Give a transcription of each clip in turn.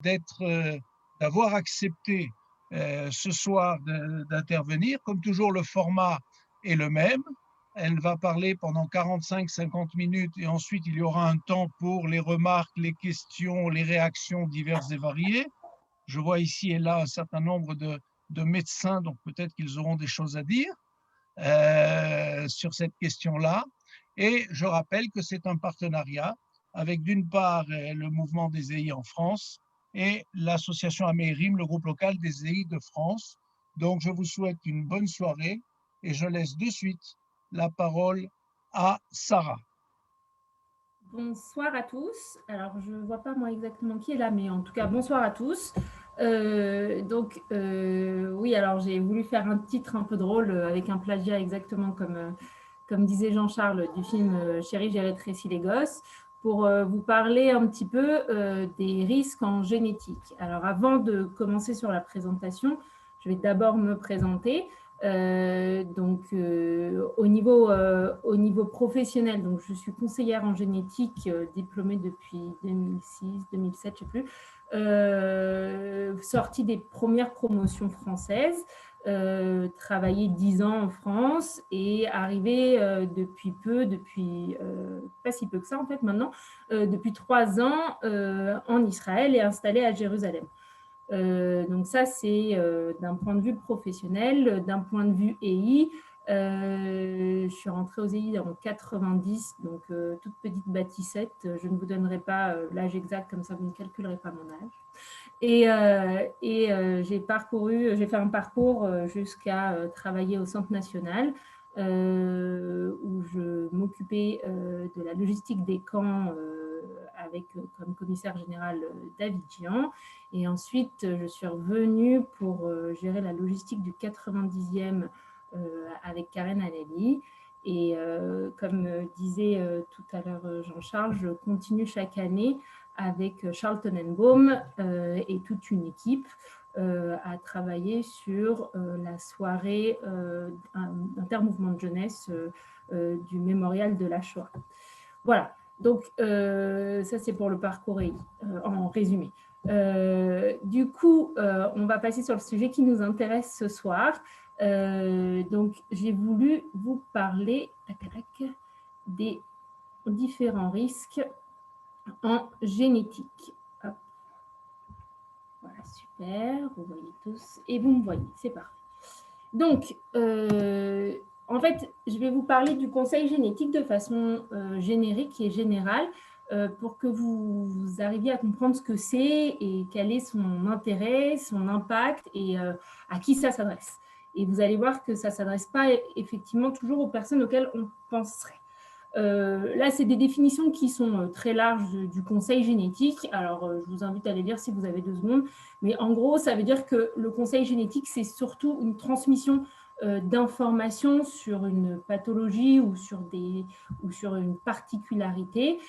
d'avoir accepté ce soir d'intervenir. Comme toujours, le format est le même. Elle va parler pendant 45-50 minutes et ensuite il y aura un temps pour les remarques, les questions, les réactions diverses et variées. Je vois ici et là un certain nombre de médecins, donc peut-être qu'ils auront des choses à dire sur cette question-là. Et je rappelle que c'est un partenariat avec d'une part le mouvement des EI en France et l'association Amérim, le groupe local des EI de France. Donc je vous souhaite une bonne soirée et je laisse de suite la parole à Sarah. Bonsoir à tous. Alors, je ne vois pas moi exactement qui est là, mais en tout cas, bonsoir à tous. Oui, alors j'ai voulu faire un titre un peu drôle avec un plagiat exactement comme disait Jean-Charles du film Chérie, j'ai rétréci les gosses, pour vous parler un petit peu des risques en génétique. Alors, avant de commencer sur la présentation, je vais d'abord me présenter. Au niveau professionnel, donc je suis conseillère en génétique diplômée depuis 2006, 2007, je ne sais plus, sortie des premières promotions françaises, travaillé 10 ans en France et arrivée depuis pas si peu que ça en fait maintenant, depuis 3 ans en Israël et installée à Jérusalem. Donc ça, c'est d'un point de vue professionnel. D'un point de vue EI, je suis rentrée aux EI en 90, donc toute petite bâtissette. Je ne vous donnerai pas l'âge exact, comme ça vous ne calculerez pas mon âge. J'ai fait un parcours jusqu'à travailler au Centre national, où je m'occupais de la logistique des camps avec comme commissaire général David Gian. Et ensuite, je suis revenue pour gérer la logistique du 90e avec Karen Alali. Et comme disait tout à l'heure Jean-Charles, je continue chaque année avec Charles Tenenbaum et toute une équipe à travailler sur la soirée intermouvement de jeunesse du mémorial de la Shoah. Voilà, donc ça c'est pour le parcours en résumé. Du coup, on va passer sur le sujet qui nous intéresse ce soir. Donc, j'ai voulu vous parler des différents risques en génétique. Hop. Voilà, super, vous voyez tous, et vous me voyez, c'est parfait. Donc, en fait, je vais vous parler du conseil génétique de façon générique et générale pour que vous arriviez à comprendre ce que c'est et quel est son intérêt, son impact et à qui ça s'adresse. Et vous allez voir que ça ne s'adresse pas effectivement toujours aux personnes auxquelles on penserait. Là, c'est des définitions qui sont très larges du conseil génétique. Alors, je vous invite à les lire si vous avez 2 secondes. Mais en gros, ça veut dire que le conseil génétique, c'est surtout une transmission d'informations sur une pathologie ou sur une particularité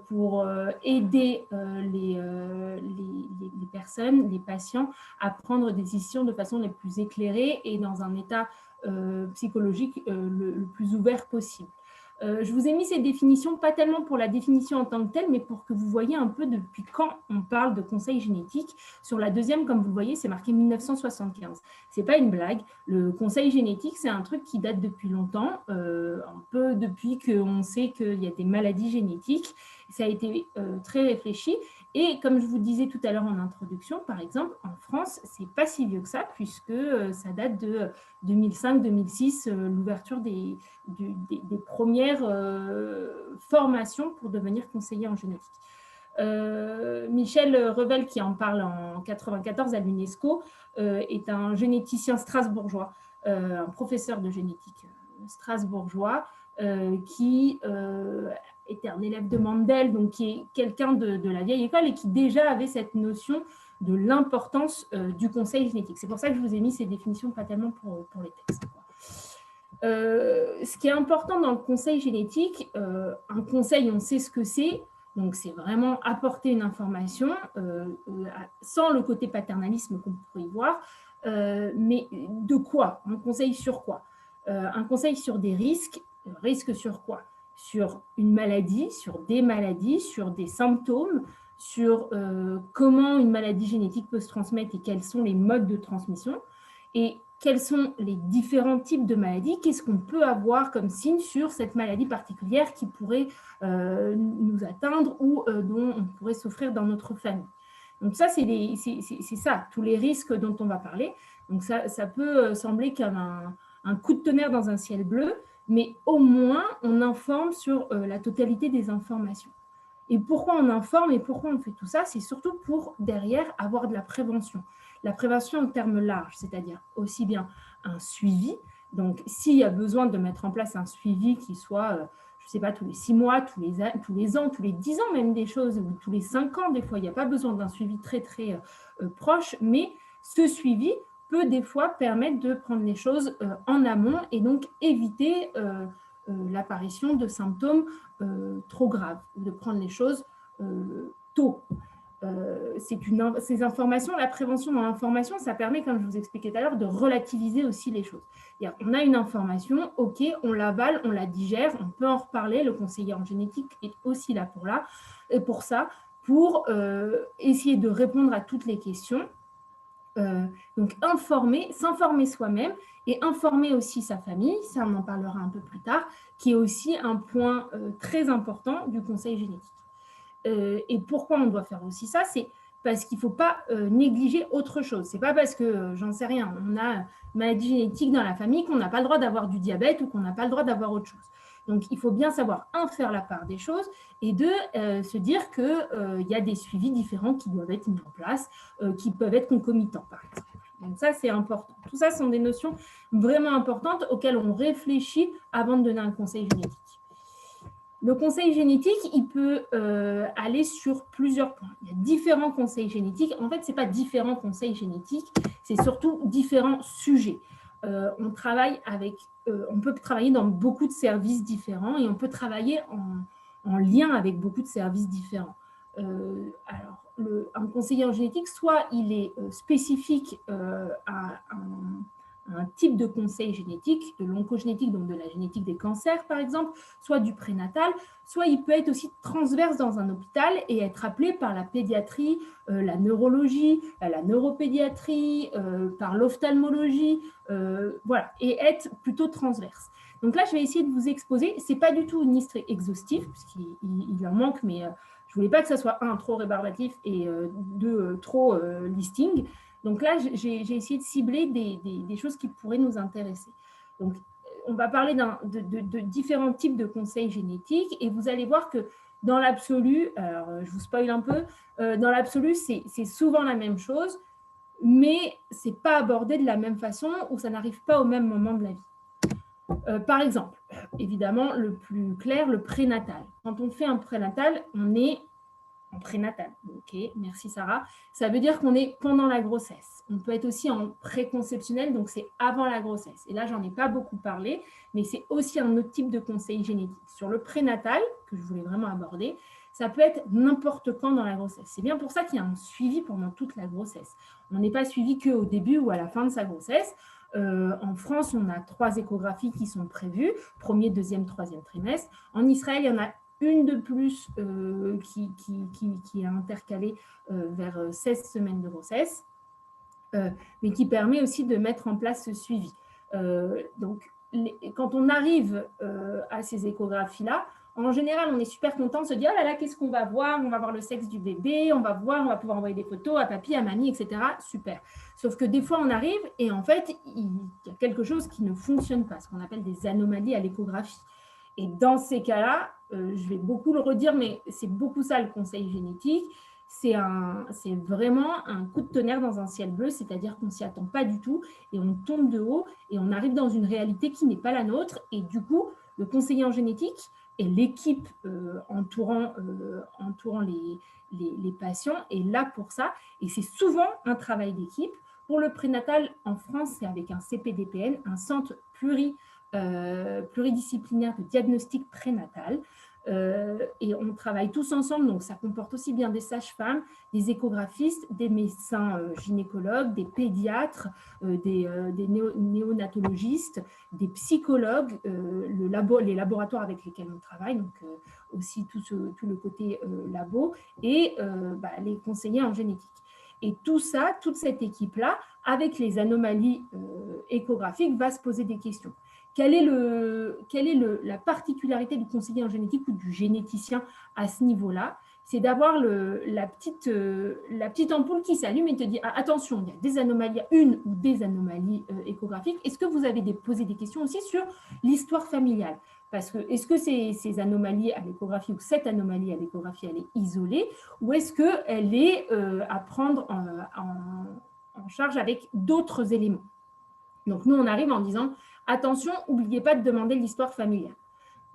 pour aider les personnes, les patients, à prendre des décisions de façon les plus éclairée et dans un état psychologique le plus ouvert possible. Je vous ai mis ces définitions, pas tellement pour la définition en tant que telle, mais pour que vous voyez un peu depuis quand on parle de conseil génétique. Sur la deuxième, comme vous le voyez, c'est marqué 1975. Ce n'est pas une blague. Le conseil génétique, c'est un truc qui date depuis longtemps, un peu depuis qu'on sait qu'il y a des maladies génétiques. Ça a été très réfléchi. Et comme je vous disais tout à l'heure en introduction, par exemple, en France, ce n'est pas si vieux que ça, puisque ça date de 2005-2006, l'ouverture des premières formations pour devenir conseiller en génétique. Michel Revel, qui en parle en 1994 à l'UNESCO, est un généticien strasbourgeois, un professeur de génétique strasbourgeois, qui était un élève de Mendel, donc qui est quelqu'un de la vieille école et qui déjà avait cette notion de l'importance du conseil génétique. C'est pour ça que je vous ai mis ces définitions, pas tellement pour les textes. Ce qui est important dans le conseil génétique, un conseil, on sait ce que c'est, donc c'est vraiment apporter une information sans le côté paternalisme qu'on pourrait y voir, mais de quoi? Un conseil sur quoi? Un conseil sur des risques. Risques sur quoi? Sur une maladie, sur des maladies, sur des symptômes, sur comment une maladie génétique peut se transmettre et quels sont les modes de transmission et quels sont les différents types de maladies, qu'est-ce qu'on peut avoir comme signe sur cette maladie particulière qui pourrait nous atteindre ou dont on pourrait souffrir dans notre famille. Donc ça, c'est ça, tous les risques dont on va parler. Donc ça peut sembler comme un coup de tonnerre dans un ciel bleu, mais au moins on informe sur la totalité des informations. Et pourquoi on informe et pourquoi on fait tout ça? C'est surtout pour, derrière, avoir de la prévention. La prévention en termes larges, c'est-à-dire aussi bien un suivi. Donc, s'il y a besoin de mettre en place un suivi qui soit, je ne sais pas, tous les 6 mois, tous les ans, tous les 10 ans, même des choses, ou tous les 5 ans, des fois, il n'y a pas besoin d'un suivi très, très proche, mais ce suivi peut des fois permettre de prendre les choses en amont et donc éviter l'apparition de symptômes trop graves, de prendre les choses tôt. Ces informations, la prévention dans l'information, ça permet, comme je vous expliquais tout à l'heure, de relativiser aussi les choses. On a une information, ok, on l'avale, on la digère, on peut en reparler, le conseiller en génétique est aussi là pour ça, pour essayer de répondre à toutes les questions. Donc s'informer soi-même et informer aussi sa famille, ça on en parlera un peu plus tard, qui est aussi un point très important du conseil génétique. Et pourquoi on doit faire aussi ça? C'est parce qu'il ne faut pas négliger autre chose. Ce n'est pas parce que, j'en sais rien, on a une maladie génétique dans la famille qu'on n'a pas le droit d'avoir du diabète ou qu'on n'a pas le droit d'avoir autre chose. Donc, il faut bien savoir, un, faire la part des choses, et deux, se dire qu'il y a des suivis différents qui doivent être mis en place, qui peuvent être concomitants, par exemple. Donc ça, c'est important. Tout ça sont des notions vraiment importantes auxquelles on réfléchit avant de donner un conseil génétique. Le conseil génétique, il peut aller sur plusieurs points. Il y a différents conseils génétiques. En fait, ce n'est pas différents conseils génétiques, c'est surtout différents sujets. On peut travailler dans beaucoup de services différents et on peut travailler en lien avec beaucoup de services différents. Alors, un conseiller en génétique, soit il est spécifique à un type de conseil génétique, de l'oncogénétique, donc de la génétique des cancers par exemple, soit du prénatal, soit il peut être aussi transverse dans un hôpital et être appelé par la pédiatrie, la neurologie, la neuropédiatrie, par l'ophtalmologie, voilà, et être plutôt transverse. Donc là, je vais essayer de vous exposer, ce n'est pas du tout une liste exhaustive, puisqu'il en manque, mais je ne voulais pas que ça soit un, trop rébarbatif et deux, trop listing. Donc là, j'ai essayé de cibler des choses qui pourraient nous intéresser. Donc, on va parler de différents types de conseils génétiques et vous allez voir que dans l'absolu, alors je vous spoil un peu, dans l'absolu, c'est souvent la même chose, mais ce n'est pas abordé de la même façon ou ça n'arrive pas au même moment de la vie. Par exemple, évidemment, le plus clair, le prénatal. Quand on fait un prénatal, on est en prénatal. Ok, merci Sarah. Ça veut dire qu'on est pendant la grossesse. On peut être aussi en préconceptionnel, donc c'est avant la grossesse. Et là, j'en ai pas beaucoup parlé, mais c'est aussi un autre type de conseil génétique. Sur le prénatal, que je voulais vraiment aborder, ça peut être n'importe quand dans la grossesse. C'est bien pour ça qu'il y a un suivi pendant toute la grossesse. On n'est pas suivi qu'au début ou à la fin de sa grossesse. En France, on a 3 échographies qui sont prévues, premier, deuxième, troisième trimestre. En Israël, il y en a une de plus qui est intercalée vers 16 semaines de grossesse, mais qui permet aussi de mettre en place ce suivi. Donc, quand on arrive à ces échographies-là, en général, on est super content de se dire « Oh là là, qu'est-ce qu'on va voir? On va voir le sexe du bébé, on va pouvoir envoyer des photos à papy, à mamie, etc. » Super. Sauf que des fois, on arrive et en fait, il y a quelque chose qui ne fonctionne pas, ce qu'on appelle des anomalies à l'échographie. Et dans ces cas-là, je vais beaucoup le redire, mais c'est beaucoup ça le conseil génétique. C'est vraiment un coup de tonnerre dans un ciel bleu, c'est-à-dire qu'on ne s'y attend pas du tout et on tombe de haut et on arrive dans une réalité qui n'est pas la nôtre. Et du coup, le conseiller en génétique et l'équipe entourant les patients est là pour ça. Et c'est souvent un travail d'équipe. Pour le prénatal, en France, c'est avec un CPDPN, un centre pluridisciplinaire de diagnostic prénatal. Et on travaille tous ensemble, donc ça comporte aussi bien des sages-femmes, des échographistes, des médecins gynécologues, des pédiatres, des néonatologistes, des psychologues, les laboratoires avec lesquels on travaille, donc aussi tout le côté labo, et les conseillers en génétique. Et tout ça, toute cette équipe-là, avec les anomalies échographiques, va se poser des questions. Quelle est la particularité du conseiller en génétique ou du généticien à ce niveau-là? C'est d'avoir la petite ampoule qui s'allume et te dit, ah, attention, il y a des anomalies, une ou des anomalies échographiques. Est-ce que vous avez posé des questions aussi sur l'histoire familiale? Parce que est-ce que ces anomalies à l'échographie ou cette anomalie à l'échographie, elle est isolée, ou est-ce qu'elle est à prendre en charge avec d'autres éléments? Donc, nous, on arrive en disant, attention, n'oubliez pas de demander l'histoire familiale.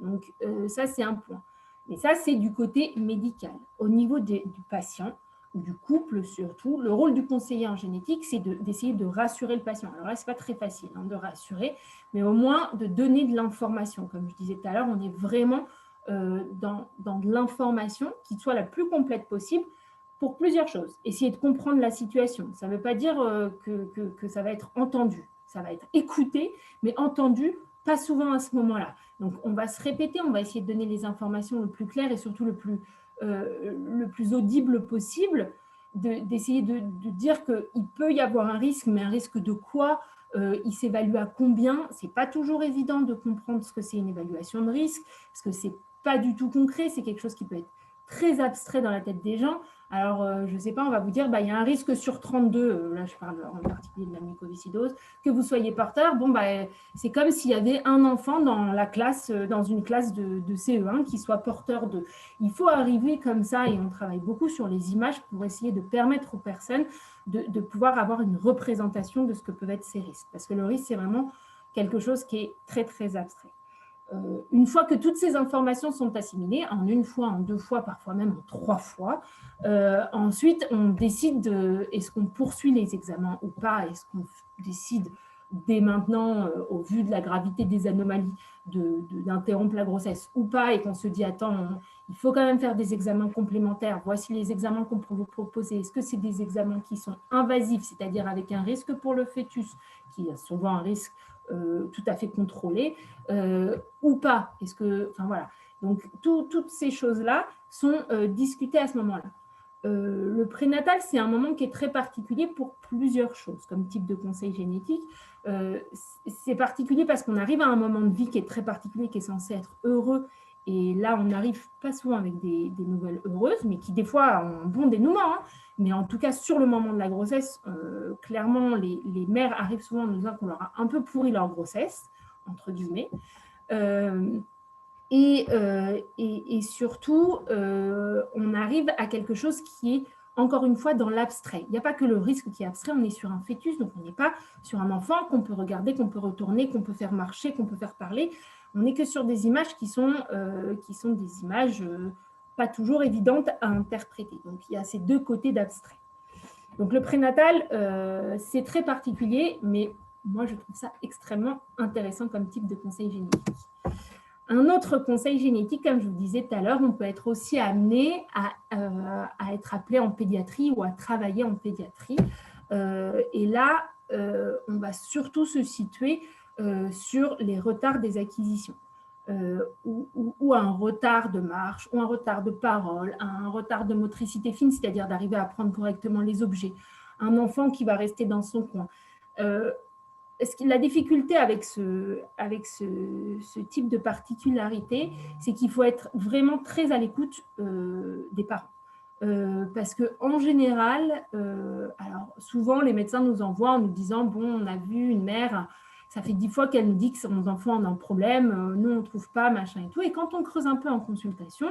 Donc, ça, c'est un point. Mais ça, c'est du côté médical. Au niveau du patient, ou du couple surtout, le rôle du conseiller en génétique, c'est d'essayer de rassurer le patient. Alors là, ce n'est pas très facile de rassurer, mais au moins de donner de l'information. Comme je disais tout à l'heure, on est vraiment dans de l'information qui soit la plus complète possible pour plusieurs choses. Essayer de comprendre la situation. Ça ne veut pas dire que ça va être entendu. Ça va être écouté, mais entendu, pas souvent à ce moment-là. Donc, on va se répéter, on va essayer de donner les informations le plus claires et surtout le plus audible possible, d'essayer de dire qu'il peut y avoir un risque, mais un risque de quoi? Il s'évalue à combien? Ce n'est pas toujours évident de comprendre ce que c'est une évaluation de risque, parce que ce n'est pas du tout concret, c'est quelque chose qui peut être très abstrait dans la tête des gens. Alors, je ne sais pas, on va vous dire, il y a un risque sur 32, là je parle en particulier de la mucoviscidose, que vous soyez porteur. Bon, c'est comme s'il y avait un enfant dans une classe de CE1 qui soit porteur de. Il faut arriver comme ça, et on travaille beaucoup sur les images pour essayer de permettre aux personnes de pouvoir avoir une représentation de ce que peuvent être ces risques. Parce que le risque, c'est vraiment quelque chose qui est très, très abstrait. Une fois que toutes ces informations sont assimilées, en une fois, en deux fois, parfois même en trois fois, ensuite, on décide est-ce qu'on poursuit les examens ou pas, est-ce qu'on décide dès maintenant, au vu de la gravité des anomalies, d'interrompre la grossesse ou pas, et qu'on se dit, attends, il faut quand même faire des examens complémentaires. Voici les examens qu'on peut vous proposer. Est-ce que c'est des examens qui sont invasifs, c'est-à-dire avec un risque pour le fœtus, qui est souvent un risque tout à fait contrôlé, ou pas? Est-ce que, enfin voilà. Donc, toutes ces choses-là sont discutées à ce moment-là. Le prénatal, c'est un moment qui est très particulier pour plusieurs choses, comme type de conseil génétique. C'est particulier parce qu'on arrive à un moment de vie qui est très particulier, qui est censé être heureux. Et là, on n'arrive pas souvent avec des nouvelles heureuses, mais qui des fois ont un bon dénouement. Mais en tout cas, sur le moment de la grossesse, clairement, les mères arrivent souvent en nous disant qu'on leur a un peu pourri leur grossesse, entre guillemets. Et surtout, on arrive à quelque chose qui est, encore une fois, dans l'abstrait. Il n'y a pas que le risque qui est abstrait, on est sur un fœtus, donc on n'est pas sur un enfant qu'on peut regarder, qu'on peut retourner, qu'on peut faire marcher, qu'on peut faire parler. On n'est que sur des images qui sont des images pas toujours évidentes à interpréter. Donc, il y a ces deux côtés d'abstrait. Donc, le prénatal, c'est très particulier, mais moi, je trouve ça extrêmement intéressant comme type de conseil génétique. Un autre conseil génétique, comme je vous disais tout à l'heure, on peut être aussi amené à être appelé en pédiatrie ou à travailler en pédiatrie. Et là, on va surtout se situer sur les retards des acquisitions, ou un retard de marche, ou un retard de parole, un retard de motricité fine, c'est-à-dire d'arriver à prendre correctement les objets, un enfant qui va rester dans son coin. La difficulté avec ce type de particularité, c'est qu'il faut être vraiment très à l'écoute des parents. Parce qu'en général, alors souvent les médecins nous envoient en nous disant, bon, on a vu une mère, ça fait 10 fois qu'elle nous dit que son enfant en a un problème, nous on ne trouve pas, machin et tout. Et quand on creuse un peu en consultation,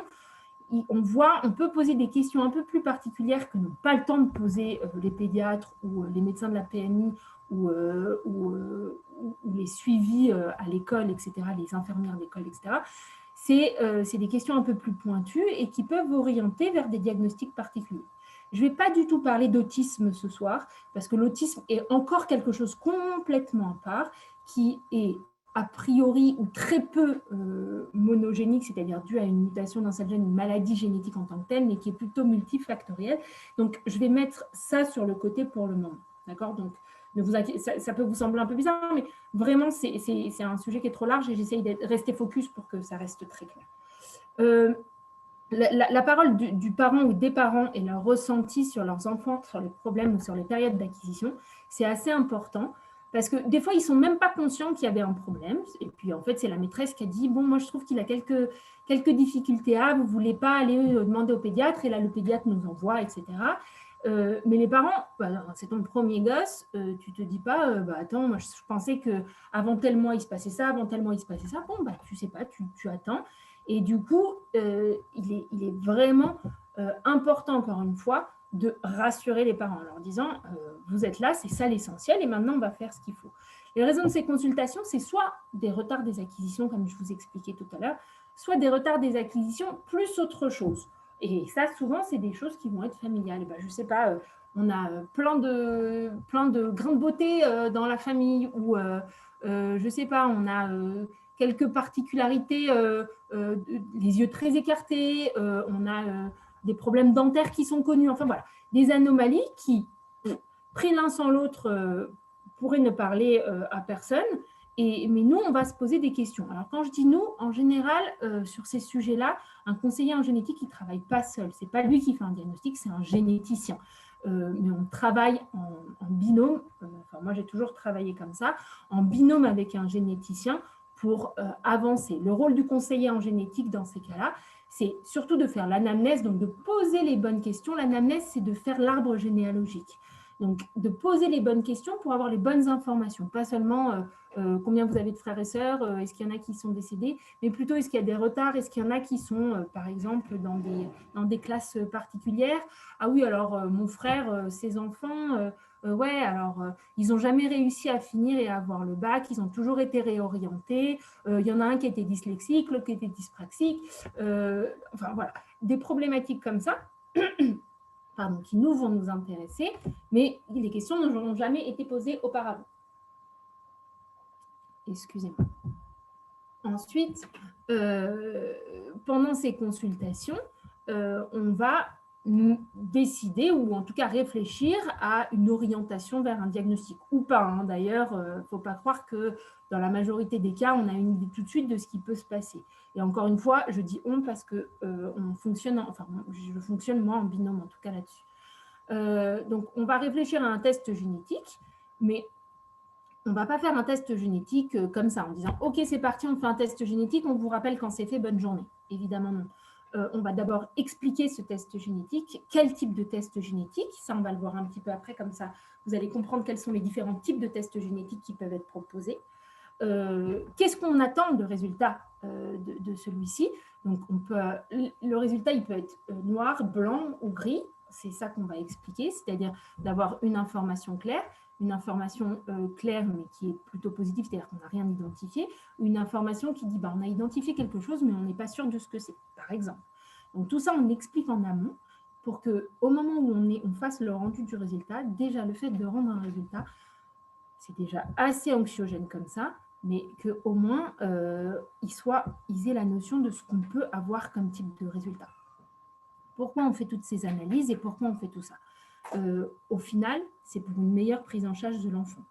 on peut poser des questions un peu plus particulières que n'ont pas le temps de poser les pédiatres ou les médecins de la PMI ou les suivis à l'école, etc., les infirmières d'école, etc. C'est des questions un peu plus pointues et qui peuvent orienter vers des diagnostics particuliers. Je ne vais pas du tout parler d'autisme ce soir, parce que l'autisme est encore quelque chose complètement à part, qui est a priori ou très peu monogénique, c'est-à-dire due à une mutation d'un seul gène, une maladie génétique en tant que telle, mais qui est plutôt multifactorielle. Donc, je vais mettre ça sur le côté pour le moment. D'accord? Donc, ne vous inquiétez, ça peut vous sembler un peu bizarre, mais vraiment, c'est un sujet qui est trop large et j'essaye de rester focus pour que ça reste très clair. La parole du parent ou des parents et leur ressenti sur leurs enfants, sur les problèmes ou sur les périodes d'acquisition, c'est assez important parce que des fois, ils ne sont même pas conscients qu'il y avait un problème. Et puis, en fait, c'est la maîtresse qui a dit « Bon, moi, je trouve qu'il a quelques difficultés vous ne voulez pas aller demander au pédiatre ?» Et là, le pédiatre nous envoie, etc. Mais les parents, c'est ton premier gosse, tu ne te dis pas attends, moi, je pensais qu'avant tel mois, il se passait ça, avant tel mois, il se passait ça. Bon, tu ne sais pas, tu attends. Et du coup, il est vraiment important, encore une fois, de rassurer les parents en leur disant vous êtes là, c'est ça l'essentiel, et maintenant, on va faire ce qu'il faut. Les raisons de ces consultations, c'est soit des retards des acquisitions, comme je vous expliquais tout à l'heure, soit des retards des acquisitions plus autre chose. Et ça, souvent, c'est des choses qui vont être familiales. Je ne sais pas, on a plein de grains de beauté dans la famille, ou je ne sais pas, on a quelques particularités, les yeux très écartés, on a des problèmes dentaires qui sont connus, enfin voilà, des anomalies qui, pris l'un sans l'autre, pourraient ne parler à personne, mais nous, on va se poser des questions. Alors, quand je dis nous, en général, sur ces sujets-là, un conseiller en génétique, il ne travaille pas seul. Ce n'est pas lui qui fait un diagnostic, c'est un généticien. Mais on travaille en binôme, moi j'ai toujours travaillé comme ça, en binôme avec un généticien pour avancer. Le rôle du conseiller en génétique dans ces cas-là, c'est surtout de faire l'anamnèse, donc de poser les bonnes questions. L'anamnèse, c'est de faire l'arbre généalogique. Donc, de poser les bonnes questions pour avoir les bonnes informations. Pas seulement combien vous avez de frères et sœurs, est-ce qu'il y en a qui sont décédés, mais plutôt est-ce qu'il y a des retards, est-ce qu'il y en a qui sont, par exemple, dans des classes particulières. Ah oui, alors mon frère, ses enfants, ouais, alors ils n'ont jamais réussi à finir et à avoir le bac, ils ont toujours été réorientés. Il y en a un qui était dyslexique, l'autre qui était dyspraxique. Enfin, voilà, des problématiques comme ça. Qui nous vont nous intéresser, mais des questions n'ont jamais été posées auparavant. Excusez-moi. Ensuite, pendant ces consultations, on va décider ou en tout cas réfléchir à une orientation vers un diagnostic ou pas. D'ailleurs, il ne faut pas croire que dans la majorité des cas, on a une idée tout de suite de ce qui peut se passer. Et encore une fois, je dis on parce que je fonctionne moi en binôme en tout cas là-dessus. Donc, on va réfléchir à un test génétique, mais on ne va pas faire un test génétique comme ça, en disant « Ok, c'est parti, on fait un test génétique, on vous rappelle quand c'est fait, bonne journée ». Évidemment, non. On va d'abord expliquer ce test génétique, quel type de test génétique, ça on va le voir un petit peu après, comme ça vous allez comprendre quels sont les différents types de tests génétiques qui peuvent être proposés. Qu'est-ce qu'on attend de résultat de celui-ci? Donc, le résultat, il peut être noir, blanc ou gris. C'est ça qu'on va expliquer, c'est-à-dire d'avoir une information claire, mais qui est plutôt positive, c'est-à-dire qu'on n'a rien identifié, ou une information qui dit on a identifié quelque chose, mais on n'est pas sûr de ce que c'est, par exemple. Donc, tout ça, on explique en amont pour qu'au moment où on fasse le rendu du résultat, déjà, le fait de rendre un résultat, c'est déjà assez anxiogène comme ça, mais qu'au moins, ils aient la notion de ce qu'on peut avoir comme type de résultat. Pourquoi on fait toutes ces analyses et pourquoi on fait tout ça? Au final, c'est pour une meilleure prise en charge de l'enfant.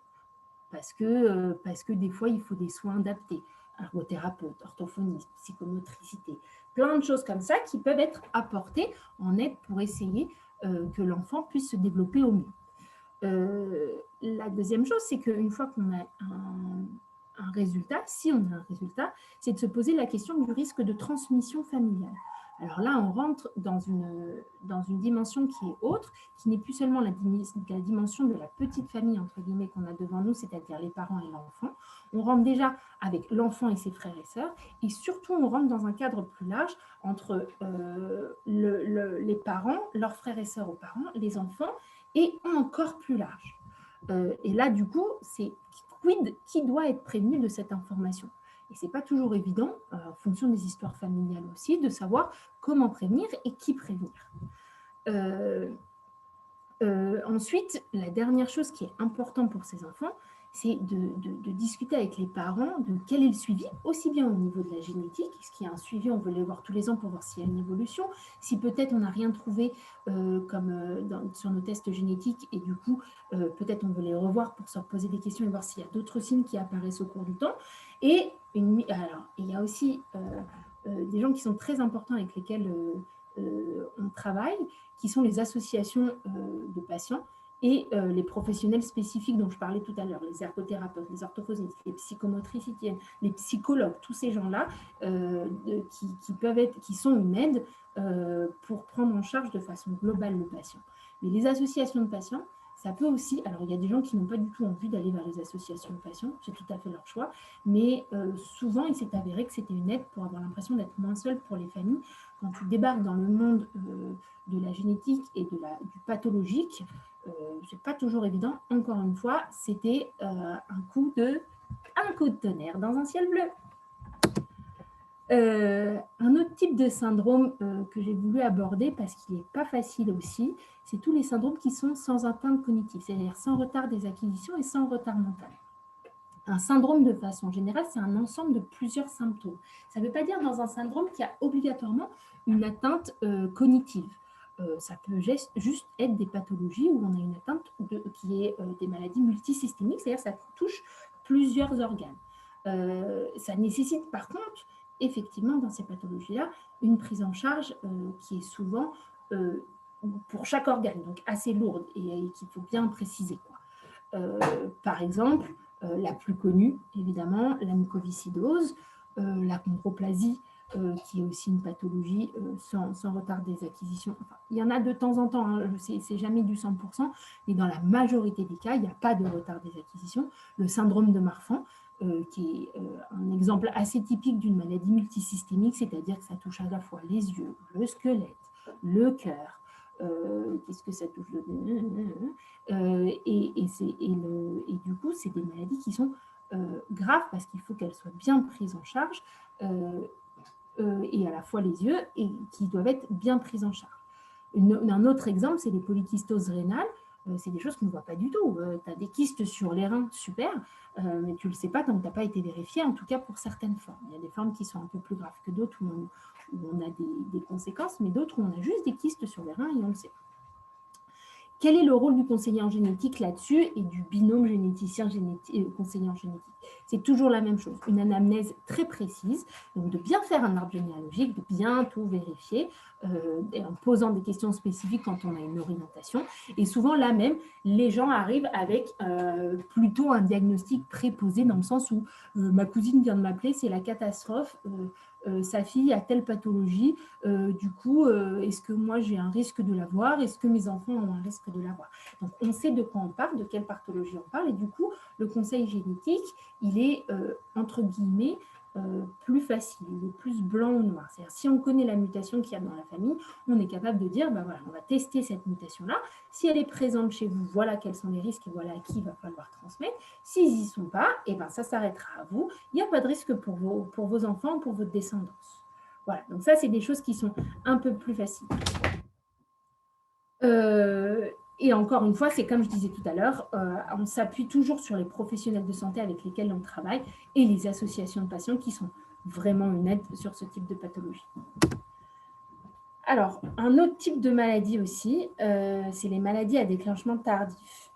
Parce que des fois, il faut des soins adaptés. Ergothérapeute, orthophoniste, psychomotricité, plein de choses comme ça qui peuvent être apportées en aide pour essayer que l'enfant puisse se développer au mieux. La deuxième chose, c'est qu'une fois qu'on a un résultat, si on a un résultat, c'est de se poser la question du risque de transmission familiale. Alors là, on rentre dans une dimension qui est autre, qui n'est plus seulement la dimension de la petite famille, entre guillemets, qu'on a devant nous, c'est-à-dire les parents et l'enfant. On rentre déjà avec l'enfant et ses frères et sœurs, et surtout, on rentre dans un cadre plus large entre les parents, leurs frères et sœurs aux parents, les enfants, et encore plus large. Et là, du coup, c'est qui doit être prévenu de cette information? Et ce n'est pas toujours évident, en fonction des histoires familiales aussi, de savoir comment prévenir et qui prévenir. Ensuite, la dernière chose qui est importante pour ces enfants, c'est de discuter avec les parents de quel est le suivi, aussi bien au niveau de la génétique, est-ce qu'il y a un suivi, on veut les voir tous les ans pour voir s'il y a une évolution, si peut-être on n'a rien trouvé sur nos tests génétiques et du coup, peut-être on veut les revoir pour se poser des questions et voir s'il y a d'autres signes qui apparaissent au cours du temps. Et alors, il y a aussi des gens qui sont très importants avec lesquels on travaille, qui sont les associations de patients et les professionnels spécifiques dont je parlais tout à l'heure, les ergothérapeutes, les orthophonistes, les psychomotriciens, les psychologues, tous ces gens-là qui sont une aide pour prendre en charge de façon globale le patient. Mais les associations de patients, ça peut aussi, alors il y a des gens qui n'ont pas du tout envie d'aller vers les associations de patients, c'est tout à fait leur choix, mais souvent il s'est avéré que c'était une aide pour avoir l'impression d'être moins seul pour les familles. Quand tu débarques dans le monde de la génétique et du pathologique, c'est pas toujours évident. Encore une fois, c'était un coup de tonnerre dans un ciel bleu. Un autre type de syndrome que j'ai voulu aborder parce qu'il n'est pas facile aussi, c'est tous les syndromes qui sont sans atteinte cognitive, c'est-à-dire sans retard des acquisitions et sans retard mental. Un syndrome, de façon générale, c'est un ensemble de plusieurs symptômes. Ça ne veut pas dire dans un syndrome qu'il y a obligatoirement une atteinte cognitive. Ça peut juste être des pathologies où on a une atteinte qui est des maladies multisystémiques, c'est-à-dire que ça touche plusieurs organes. Ça nécessite par contre, effectivement, dans ces pathologies-là, une prise en charge qui est souvent pour chaque organe, donc assez lourde et qu'il faut bien préciser, quoi. Par exemple, la plus connue, évidemment, la mucoviscidose, la chondroplasie, qui est aussi une pathologie sans retard des acquisitions. Enfin, il y en a de temps en temps, hein, c'est jamais du 100%, mais dans la majorité des cas, il n'y a pas de retard des acquisitions. Le syndrome de Marfan, qui est un exemple assez typique d'une maladie multisystémique, c'est-à-dire que ça touche à la fois les yeux, le squelette, le cœur, qu'est-ce que ça touche et du coup, c'est des maladies qui sont graves parce qu'il faut qu'elles soient bien prises en charge et à la fois les yeux et qui doivent être bien prises en charge. Un autre exemple, c'est les polykystoses rénales. C'est des choses qu'on ne voit pas du tout. Tu as des kystes sur les reins, super, mais tu ne le sais pas tant que tu n'as pas été vérifié, en tout cas pour certaines formes. Il y a des formes qui sont un peu plus graves que d'autres où on a des conséquences, mais d'autres où on a juste des kystes sur les reins et on ne le sait pas. Quel est le rôle du conseiller en génétique là-dessus et du binôme généticien-conseiller en génétique? C'est toujours la même chose, une anamnèse très précise, donc de bien faire un arbre généalogique, de bien tout vérifier, et en posant des questions spécifiques quand on a une orientation. Et souvent, là même, les gens arrivent avec plutôt un diagnostic préposé dans le sens où ma cousine vient de m'appeler, c'est la catastrophe, sa fille a telle pathologie, du coup, est-ce que moi j'ai un risque de l'avoir? Est-ce que mes enfants ont un risque de l'avoir? Donc, on sait de quoi on parle, de quelle pathologie on parle, et du coup, le conseil génétique, il est, entre guillemets, plus facile, il est plus blanc ou noir. C'est-à-dire, si on connaît la mutation qu'il y a dans la famille, on est capable de dire, ben voilà, on va tester cette mutation-là. Si elle est présente chez vous, voilà quels sont les risques et voilà à qui il va falloir transmettre. S'ils n'y sont pas, et ben ça s'arrêtera à vous. Il n'y a pas de risque pour vos enfants, pour votre descendance. Voilà, donc ça, c'est des choses qui sont un peu plus faciles. Et encore une fois, c'est comme je disais tout à l'heure, on s'appuie toujours sur les professionnels de santé avec lesquels on travaille et les associations de patients qui sont vraiment une aide sur ce type de pathologie. Alors, un autre type de maladie aussi, c'est les maladies à déclenchement tardif.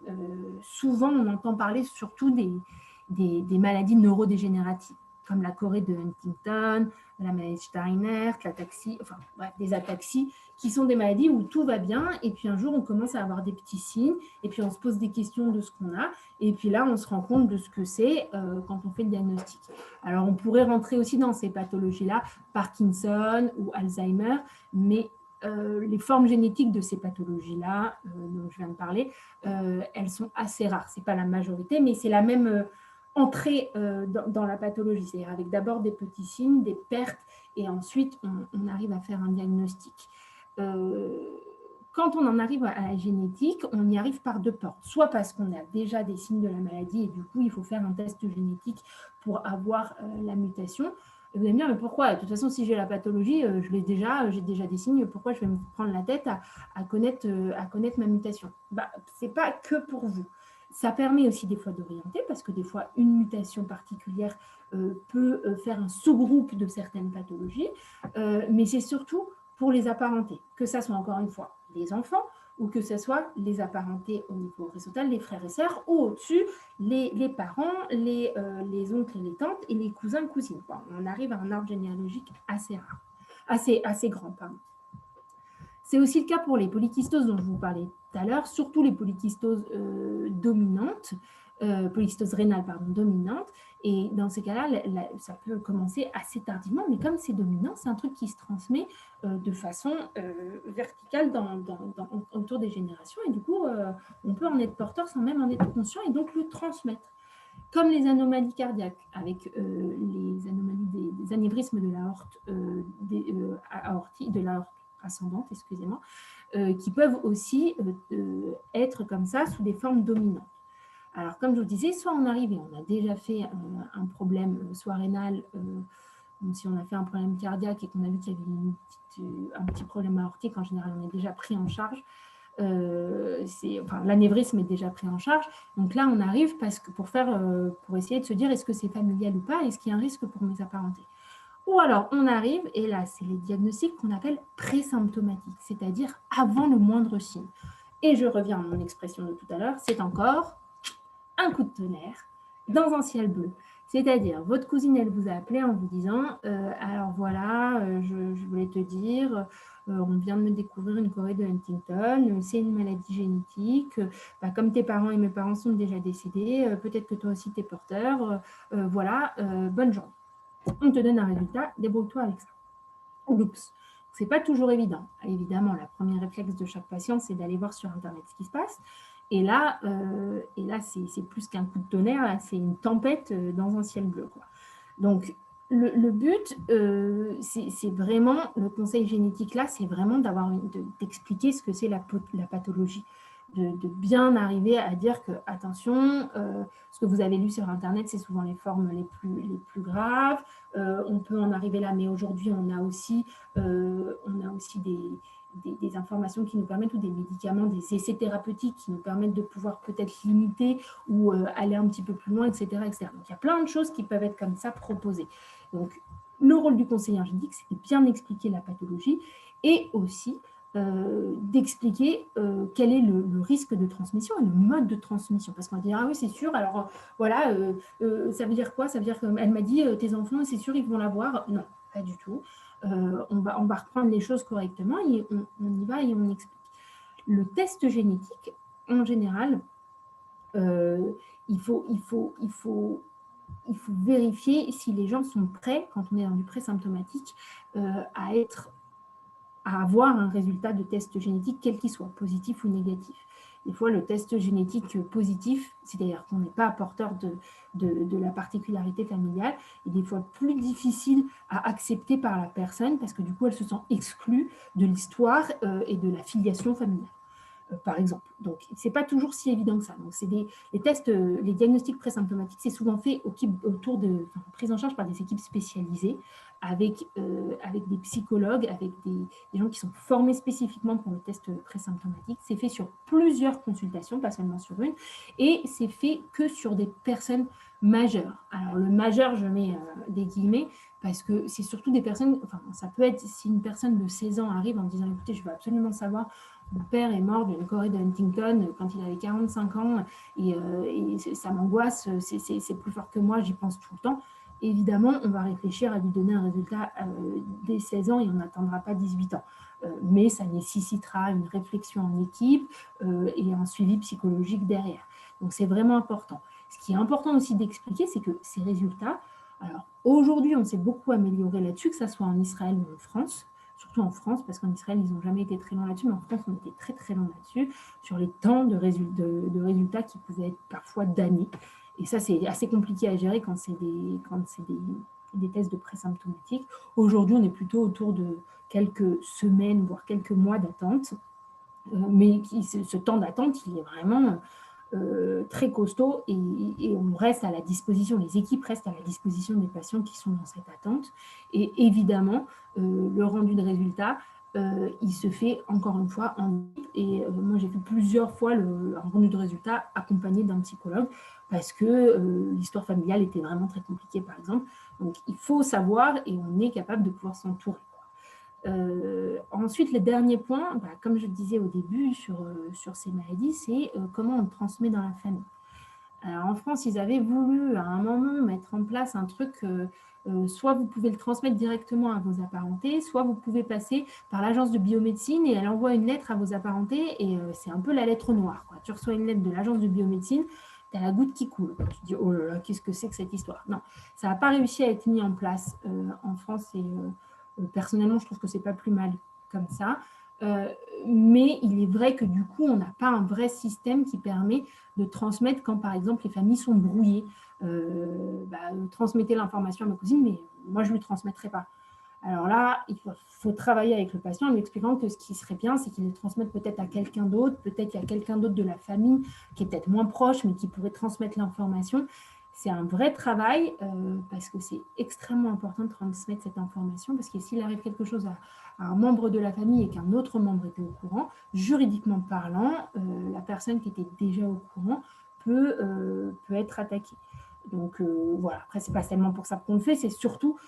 Souvent, on entend parler surtout des maladies neurodégénératives, comme la chorée de Huntington, la maladie de Steiner, l'ataxie, enfin bref, des ataxies, qui sont des maladies où tout va bien, et puis un jour, on commence à avoir des petits signes, et puis on se pose des questions de ce qu'on a, et puis là, on se rend compte de ce que c'est quand on fait le diagnostic. Alors, on pourrait rentrer aussi dans ces pathologies-là, Parkinson ou Alzheimer, mais les formes génétiques de ces pathologies-là, dont je viens de parler, elles sont assez rares. Ce n'est pas la majorité, mais c'est la même entrée dans la pathologie, c'est-à-dire avec d'abord des petits signes, des pertes, et ensuite on arrive à faire un diagnostic. Quand on en arrive à la génétique, on y arrive par deux portes. Soit parce qu'on a déjà des signes de la maladie et du coup, il faut faire un test génétique pour avoir la mutation. Vous allez me dire, mais pourquoi? De toute façon, si j'ai la pathologie, j'ai déjà des signes, pourquoi je vais me prendre la tête à connaître ma mutation? Ce n'est pas que pour vous. Ça permet aussi des fois d'orienter, parce que des fois, une mutation particulière peut faire un sous-groupe de certaines pathologies, mais c'est surtout pour les apparentés, que ça soit encore une fois les enfants, ou que ce soit les apparentés au niveau horizontal, les frères et sœurs, ou au-dessus, les parents, les oncles et les tantes, et les cousins, cousines. Bon, on arrive à un arbre généalogique assez rare, assez grand, pardon. C'est aussi le cas pour les polykystoses dont je vous parlais tout à l'heure, surtout les polykystoses dominantes, polykystose rénale dominante. Et dans ces cas-là, ça peut commencer assez tardivement, mais comme c'est dominant, c'est un truc qui se transmet de façon verticale autour des générations. Et du coup, on peut en être porteur sans même en être conscient et donc le transmettre. Comme les anomalies cardiaques, avec les anomalies des anévrismes de l'aorte, de l'aorte ascendante, excusez-moi, qui peuvent aussi être comme ça sous des formes dominantes. Alors, comme je vous disais, soit on arrive et on a déjà fait un problème, soit rénal, si on a fait un problème cardiaque et qu'on a vu qu'il y avait un petit problème aortique, en général, on est déjà pris en charge. L'anévrisme est déjà pris en charge. Donc là, on arrive pour essayer de se dire est-ce que c'est familial ou pas, est-ce qu'il y a un risque pour mes apparentés. Ou alors, on arrive, et là, c'est les diagnostics qu'on appelle présymptomatiques, c'est-à-dire avant le moindre signe. Et je reviens à mon expression de tout à l'heure, c'est encore un coup de tonnerre dans un ciel bleu. C'est-à-dire, votre cousine, elle vous a appelé en vous disant alors voilà, je voulais te dire, on vient de me découvrir une chorée de Huntington, c'est une maladie génétique, comme tes parents et mes parents sont déjà décédés, peut-être que toi aussi tu es porteur, voilà, bonne journée. On te donne un résultat, débrouille-toi avec ça. Oups, c'est pas toujours évident. Évidemment, la première réflexe de chaque patient, c'est d'aller voir sur Internet ce qui se passe. Et là c'est plus qu'un coup de tonnerre, c'est une tempête dans un ciel bleu, quoi. Donc, le but, c'est vraiment, le conseil génétique là, c'est vraiment d'expliquer ce que c'est la pathologie. De bien arriver à dire que, attention, ce que vous avez lu sur Internet, c'est souvent les formes les plus graves. On peut en arriver là, mais aujourd'hui, on a aussi des informations qui nous permettent, ou des médicaments, des essais thérapeutiques qui nous permettent de pouvoir peut-être limiter ou aller un petit peu plus loin, etc., etc. Donc, il y a plein de choses qui peuvent être comme ça proposées. Donc, le rôle du conseiller génétique, c'est de bien expliquer la pathologie et aussi d'expliquer quel est le risque de transmission et le mode de transmission. Parce qu'on va dire, ah oui, c'est sûr, alors voilà, ça veut dire quoi? Ça veut dire qu'elle m'a dit, tes enfants, c'est sûr, ils vont l'avoir. Non, pas du tout. On va reprendre les choses correctement et on y va et on explique. Le test génétique, en général, il faut vérifier si les gens sont prêts, quand on est dans du présymptomatique, à avoir un résultat de test génétique, quel qu'il soit, positif ou négatif. Des fois, le test génétique positif, c'est-à-dire qu'on n'est pas porteur de la particularité familiale, est des fois plus difficile à accepter par la personne parce que du coup, elle se sent exclue de l'histoire et de la filiation familiale, par exemple. Donc, ce n'est pas toujours si évident que ça. Donc, c'est les tests, les diagnostics présymptomatiques, c'est souvent fait autour de prise en charge par des équipes spécialisées avec des psychologues, avec des gens qui sont formés spécifiquement pour le test présymptomatique. C'est fait sur plusieurs consultations, pas seulement sur une, et c'est fait que sur des personnes majeures. Alors, le majeur, je mets des guillemets, parce que c'est surtout des personnes, ça peut être si une personne de 16 ans arrive en disant, écoutez, je veux absolument savoir, mon père est mort d'une chorée de Huntington quand il avait 45 ans et ça m'angoisse, c'est plus fort que moi, j'y pense tout le temps. Évidemment, on va réfléchir à lui donner un résultat dès 16 ans et on n'attendra pas 18 ans. Mais ça nécessitera une réflexion en équipe et un suivi psychologique derrière. Donc, c'est vraiment important. Ce qui est important aussi d'expliquer, c'est que ces résultats, alors aujourd'hui, on s'est beaucoup amélioré là-dessus, que ce soit en Israël ou en France, surtout en France, parce qu'en Israël, ils n'ont jamais été très longs là-dessus, mais en France, on était très, très longs là-dessus, sur les temps de résultats qui pouvaient être parfois d'années. Et ça, c'est assez compliqué à gérer quand c'est des tests de présymptomatiques. Aujourd'hui, on est plutôt autour de quelques semaines, voire quelques mois d'attente. Mais ce temps d'attente, il est vraiment très costaud et on reste à la disposition, les équipes restent à la disposition des patients qui sont dans cette attente. Et évidemment, le rendu de résultat il se fait encore une fois en équipe. Et moi, j'ai fait plusieurs fois un rendu de résultat accompagné d'un psychologue parce que l'histoire familiale était vraiment très compliquée, par exemple. Donc, il faut savoir et on est capable de pouvoir s'entourer. Ensuite, le dernier point, comme je le disais au début sur ces maladies, c'est comment on le transmet dans la famille. Alors, en France, ils avaient voulu à un moment mettre en place un truc, soit vous pouvez le transmettre directement à vos apparentés, soit vous pouvez passer par l'agence de biomédecine et elle envoie une lettre à vos apparentés et c'est un peu la lettre noire, quoi. Tu reçois une lettre de l'agence de biomédecine, tu as la goutte qui coule. Tu te dis, oh là là, qu'est-ce que c'est que cette histoire? Non, ça n'a pas réussi à être mis en place en France et personnellement, je trouve que c'est pas plus mal comme ça. Mais il est vrai que du coup, on n'a pas un vrai système qui permet de transmettre quand, par exemple, les familles sont brouillées. Transmettez l'information à ma cousine, mais moi, je ne lui transmettrai pas. Alors là, il faut travailler avec le patient en lui expliquant que ce qui serait bien, c'est qu'il le transmette peut-être à quelqu'un d'autre, peut-être qu'il y a quelqu'un d'autre de la famille qui est peut-être moins proche, mais qui pourrait transmettre l'information. C'est un vrai travail parce que c'est extrêmement important de transmettre cette information parce que s'il arrive quelque chose à un membre de la famille et qu'un autre membre était au courant, juridiquement parlant, la personne qui était déjà au courant peut être attaquée. Donc voilà, après, ce n'est pas seulement pour ça qu'on le fait, c'est surtout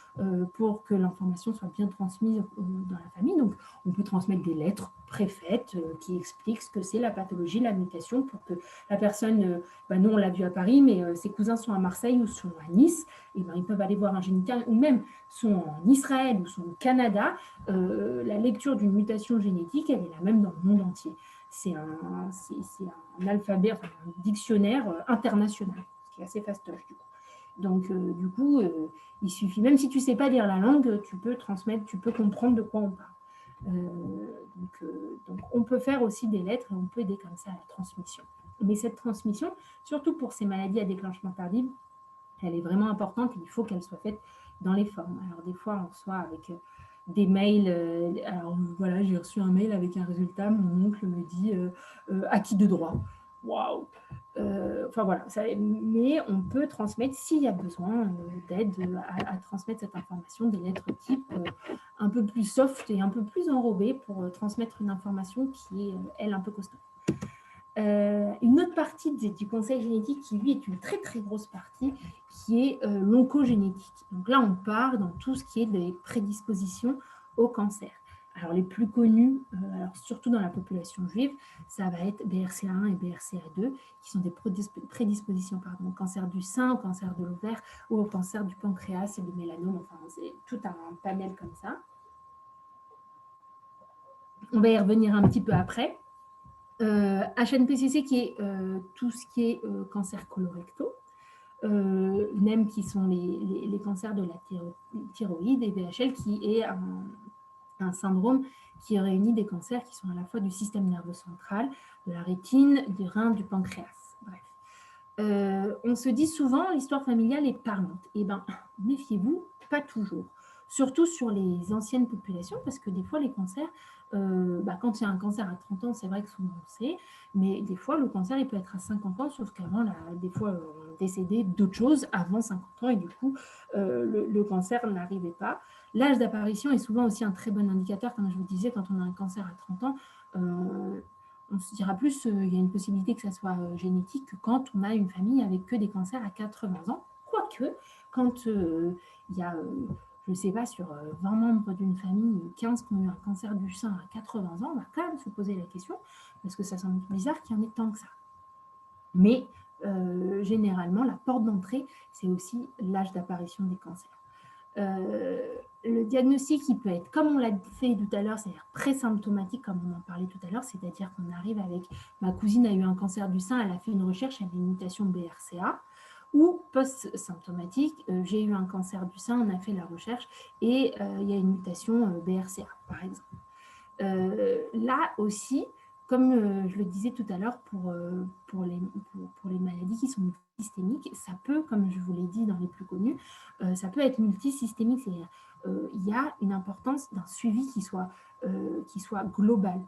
pour que l'information soit bien transmise dans la famille. Donc on peut transmettre des lettres préfaites qui expliquent ce que c'est la pathologie, la mutation, pour que la personne, nous on l'a vu à Paris, mais ses cousins sont à Marseille ou sont à Nice, et ils peuvent aller voir un génital, ou même sont en Israël ou sont au Canada, la lecture d'une mutation génétique, elle est la même dans le monde entier. C'est un alphabet, enfin, un dictionnaire international, ce qui est assez fastoche du coup. Donc, du coup, il suffit, même si tu ne sais pas lire la langue, tu peux transmettre, tu peux comprendre de quoi on parle. Donc, on peut faire aussi des lettres et on peut aider comme ça à la transmission. Mais cette transmission, surtout pour ces maladies à déclenchement tardif, elle est vraiment importante et il faut qu'elle soit faite dans les formes. Alors, des fois, on reçoit avec des mails. Alors, voilà, j'ai reçu un mail avec un résultat. Mon oncle me dit acquis de droit. Waouh! Enfin voilà, mais on peut transmettre, s'il y a besoin d'aide à transmettre cette information, des lettres type un peu plus soft et un peu plus enrobées pour transmettre une information qui est, elle, un peu costaud. Une autre partie du conseil génétique qui, lui, est une très, très grosse partie, qui est l'oncogénétique. Donc là, on part dans tout ce qui est des prédispositions au cancer. Alors, les plus connus, alors surtout dans la population juive, ça va être BRCA1 et BRCA2, qui sont des prédispositions au cancer du sein, au cancer de l'ovaire ou au cancer du pancréas et du mélanome. Enfin, c'est tout un panel comme ça. On va y revenir un petit peu après. HNPCC qui est tout ce qui est cancer colorectaux, NEM qui sont les cancers de la thyroïde et VHL qui est un syndrome qui réunit des cancers qui sont à la fois du système nerveux central, de la rétine, du rein, du pancréas. Bref. On se dit souvent l'histoire familiale est parlante. Eh bien, méfiez-vous, pas toujours. Surtout sur les anciennes populations, parce que des fois, les cancers, quand il y a un cancer à 30 ans, c'est vrai que souvent on sait, mais des fois, le cancer, il peut être à 50 ans, sauf qu'avant, des fois, on décédait d'autres choses avant 50 ans, et du coup, le cancer n'arrivait pas. L'âge d'apparition est souvent aussi un très bon indicateur, comme je vous disais, quand on a un cancer à 30 ans, on se dira plus, il y a une possibilité que ça soit génétique que quand on a une famille avec que des cancers à 80 ans, quoique, quand il y a je ne sais pas, sur 20 membres d'une famille, 15 qui ont eu un cancer du sein à 80 ans, on va quand même se poser la question, parce que ça semble bizarre qu'il y en ait tant que ça. Mais généralement, la porte d'entrée, c'est aussi l'âge d'apparition des cancers. Le diagnostic, il peut être, comme on l'a fait tout à l'heure, c'est-à-dire présymptomatique, comme on en parlait tout à l'heure, c'est-à-dire qu'on arrive avec, ma cousine a eu un cancer du sein, elle a fait une recherche, elle a une mutation BRCA, ou post-symptomatique, j'ai eu un cancer du sein, on a fait la recherche et il y a une mutation BRCA, par exemple. Là aussi, comme je le disais tout à l'heure, pour les maladies qui sont multisystémiques, ça peut, comme je vous l'ai dit dans les plus connus, ça peut être multisystémique, c'est-à-dire il y a une importance d'un suivi qui soit global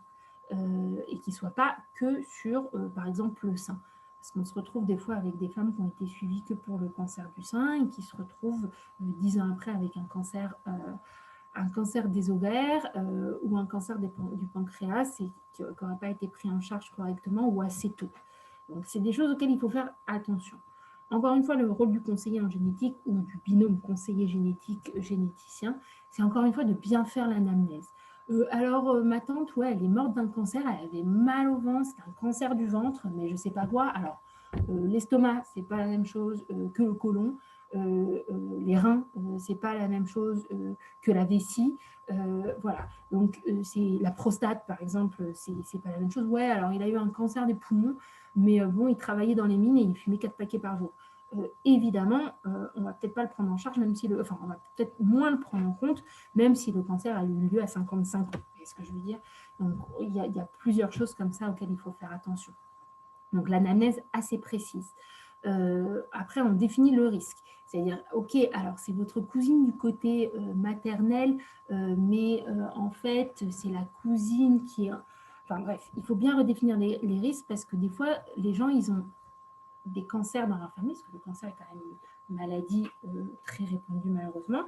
et qui ne soit pas que sur, par exemple, le sein. Parce qu'on se retrouve des fois avec des femmes qui ont été suivies que pour le cancer du sein et qui se retrouvent 10 ans après avec un cancer un cancer des ovaires ou un cancer du pancréas qui n'aurait pas été pris en charge correctement ou assez tôt. Donc, c'est des choses auxquelles il faut faire attention. Encore une fois, le rôle du conseiller en génétique ou du binôme conseiller génétique-généticien, c'est encore une fois de bien faire l'anamnèse. Alors, ma tante, ouais, elle est morte d'un cancer, elle avait mal au ventre, c'était un cancer du ventre, mais je ne sais pas quoi. Alors, l'estomac, ce n'est pas la même chose que le côlon. Les reins, ce n'est pas la même chose que la vessie. Voilà. Donc, c'est la prostate, par exemple, c'est pas la même chose. Ouais, alors il a eu un cancer des poumons, mais bon, il travaillait dans les mines et il fumait 4 paquets par jour. Évidemment, on va peut-être pas le prendre en charge, même si on va peut-être moins le prendre en compte, même si le cancer a eu lieu à 55 ans. Vous voyez ce que je veux dire? Donc, il y a plusieurs choses comme ça auxquelles il faut faire attention. Donc, l'anamnèse assez précise. Après, on définit le risque. C'est-à-dire, OK, alors c'est votre cousine du côté maternel, mais en fait, c'est la cousine qui est... Enfin bref, il faut bien redéfinir les risques parce que des fois, les gens, ils ont des cancers dans leur famille, parce que le cancer est quand même une maladie très répandue malheureusement.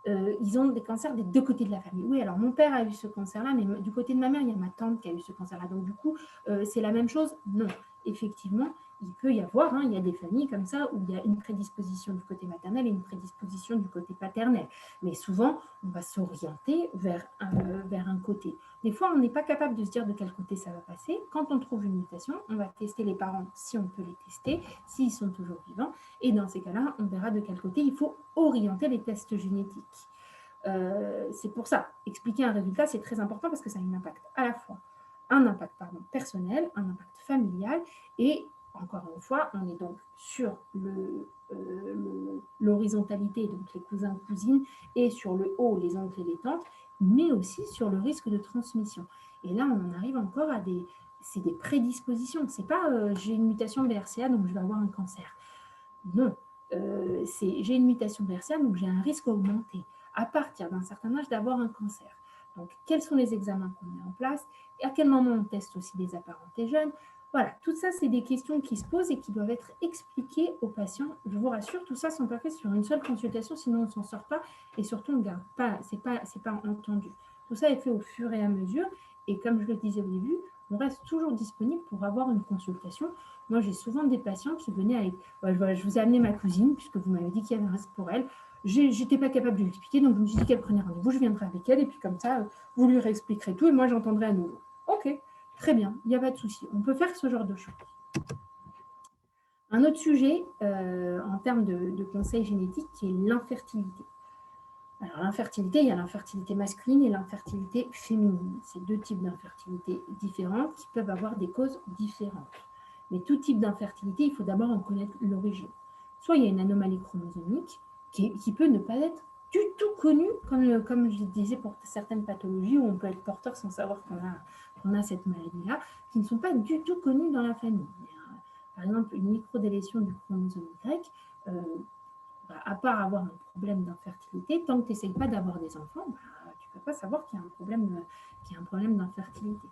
Ils ont des cancers des deux côtés de la famille. Oui, alors mon père a eu ce cancer-là, mais du côté de ma mère, il y a ma tante qui a eu ce cancer-là. Donc du coup, c'est la même chose? Non. Effectivement, il peut y avoir, il y a des familles comme ça où il y a une prédisposition du côté maternel et une prédisposition du côté paternel. Mais souvent, on va s'orienter vers un côté. Des fois, on n'est pas capable de se dire de quel côté ça va passer. Quand on trouve une mutation, on va tester les parents si on peut les tester, s'ils sont toujours vivants. Et dans ces cas-là, on verra de quel côté il faut orienter les tests génétiques. C'est pour ça, expliquer un résultat, c'est très important parce que ça a un impact à la fois un impact personnel, un impact familial et encore une fois, on est donc sur l'horizontalité, donc les cousins, cousines, et sur le haut, les oncles et les tantes, mais aussi sur le risque de transmission. Et là, on en arrive encore à des prédispositions. C'est pas j'ai une mutation BRCA, donc je vais avoir un cancer. Non, c'est j'ai une mutation BRCA, donc j'ai un risque augmenté à partir d'un certain âge d'avoir un cancer. Donc, quels sont les examens qu'on met en place et à quel moment on teste aussi des apparentés jeunes. Voilà, tout ça, c'est des questions qui se posent et qui doivent être expliquées aux patients. Je vous rassure, tout ça ne sont pas fait sur une seule consultation, sinon on ne s'en sort pas et surtout on ne garde pas, c'est pas entendu. Tout ça est fait au fur et à mesure et comme je le disais au début, on reste toujours disponible pour avoir une consultation. Moi, j'ai souvent des patients qui venaient avec je vous ai amené ma cousine puisque vous m'avez dit qu'il y avait un risque pour elle. Je n'étais pas capable de lui expliquer, donc je me suis dit qu'elle prenait rendez-vous, je viendrai avec elle, et puis comme ça, vous lui réexpliquerez tout, et moi j'entendrai à nouveau. Ok, très bien, il n'y a pas de souci, on peut faire ce genre de choses. Un autre sujet en termes de conseils génétiques qui est l'infertilité. Alors l'infertilité, il y a l'infertilité masculine et l'infertilité féminine. C'est deux types d'infertilité différentes qui peuvent avoir des causes différentes. Mais tout type d'infertilité, il faut d'abord en connaître l'origine. Soit il y a une anomalie chromosomique qui peut ne pas être du tout connue, comme je disais pour certaines pathologies où on peut être porteur sans savoir qu'on a cette maladie-là, qui ne sont pas du tout connues dans la famille. Par exemple, une microdélétion du chromosome Y, à part avoir un problème d'infertilité, tant que tu n'essayes pas d'avoir des enfants, tu ne peux pas savoir qu'il y a un problème d'infertilité.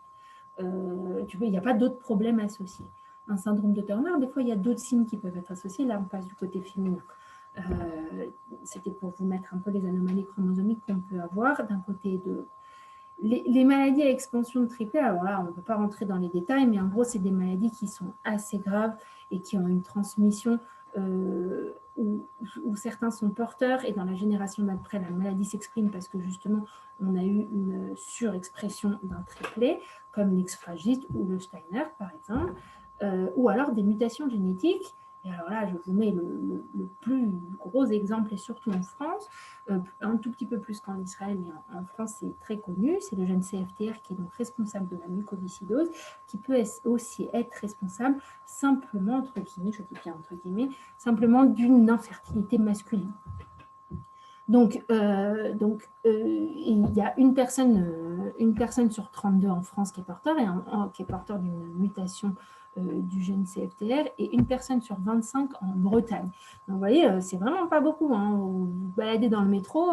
Il n'y a pas d'autres problèmes associés. Un syndrome de Turner, des fois, il y a d'autres signes qui peuvent être associés. Là, on passe du côté féminin. C'était pour vous mettre un peu les anomalies chromosomiques qu'on peut avoir d'un côté de... Les maladies à expansion de triplet, alors là, on ne peut pas rentrer dans les détails, mais en gros, c'est des maladies qui sont assez graves et qui ont une transmission où certains sont porteurs et dans la génération d'après, la maladie s'exprime parce que justement, on a eu une surexpression d'un triplet, comme l'X-fragile ou le Steiner, par exemple, ou alors des mutations génétiques. Et alors là, je vous mets le plus gros exemple, et surtout en France, un tout petit peu plus qu'en Israël, mais en France, c'est très connu. C'est le gène CFTR qui est donc responsable de la mucoviscidose, qui peut aussi être responsable simplement, entre guillemets, je dis bien entre guillemets, simplement d'une infertilité masculine. Donc, il y a une personne sur 32 en France qui est porteur, qui est porteur d'une mutation du gène CFTR et une personne sur 25 en Bretagne. Donc, vous voyez, c'est vraiment pas beaucoup. Vous baladez dans le métro,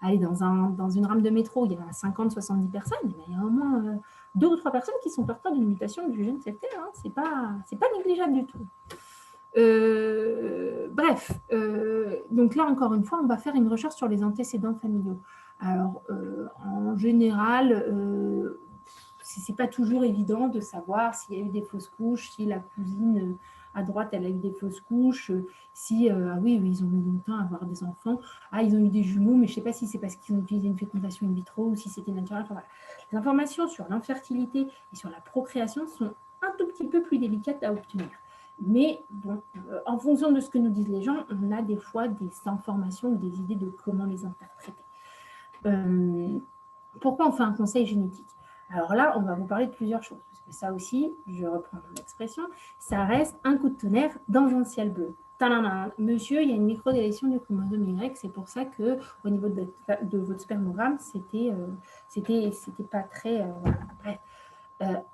allez dans une rame de métro, il y a 50-70 personnes, mais il y a au moins 2 ou 3 personnes qui sont porteurs d'une mutation du gène CFTR. C'est pas négligeable du tout. Donc là, encore une fois, on va faire une recherche sur les antécédents familiaux. Alors, en général, c'est pas toujours évident de savoir s'il y a eu des fausses couches, si la cousine à droite, elle a eu des fausses couches, si, ah oui, ils ont mis longtemps à avoir des enfants, ah, ils ont eu des jumeaux, mais je sais pas si c'est parce qu'ils ont utilisé une fécondation in vitro ou si c'était naturel. Enfin, voilà. Les informations sur l'infertilité et sur la procréation sont un tout petit peu plus délicates à obtenir. Mais bon, en fonction de ce que nous disent les gens, on a des fois des informations ou des idées de comment les interpréter. Pourquoi on fait un conseil génétique? Alors là, on va vous parler de plusieurs choses, parce que ça aussi, je reprends mon expression, ça reste un coup de tonnerre dans un ciel bleu. Tadam, monsieur, il y a une microdélétion du chromosome Y, c'est pour ça qu'au niveau de votre spermogramme, c'était pas très... voilà. Bref.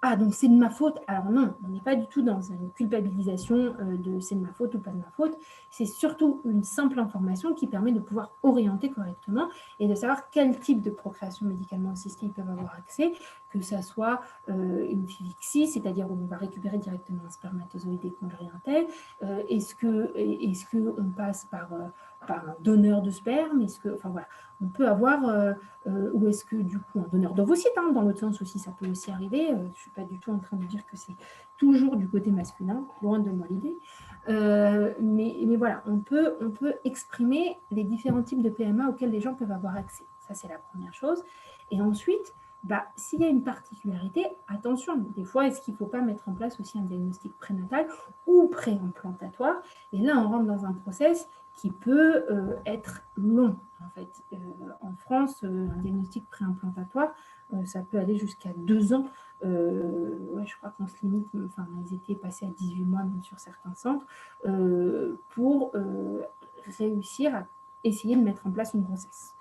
Ah, donc c'est de ma faute. Alors non, on n'est pas du tout dans une culpabilisation de c'est de ma faute ou pas de ma faute. C'est surtout une simple information qui permet de pouvoir orienter correctement et de savoir quel type de procréation médicalement assistée ils peuvent avoir accès, que ça soit une FIVIXI, c'est-à-dire où on va récupérer directement un spermatozoïde qu'on le réintègre. Est-ce qu'on passe par un donneur de sperme? Enfin voilà, on peut avoir... ou est-ce que du coup un donneur d'ovocytes, hein, dans l'autre sens aussi, ça peut aussi arriver. Je ne suis pas du tout en train de dire que c'est toujours du côté masculin, loin de moi l'idée. Mais voilà, on peut exprimer les différents types de PMA auxquels les gens peuvent avoir accès. Ça, c'est la première chose. Et ensuite, s'il y a une particularité, attention, des fois, est-ce qu'il ne faut pas mettre en place aussi un diagnostic prénatal ou préimplantatoire? Et là, on rentre dans un process qui peut être long, en fait. En France, un diagnostic préimplantatoire, ça peut aller jusqu'à 2 ans. Ouais, je crois qu'on se limite, enfin, ils étaient passés à 18 mois même sur certains centres, pour réussir à essayer de mettre en place une grossesse.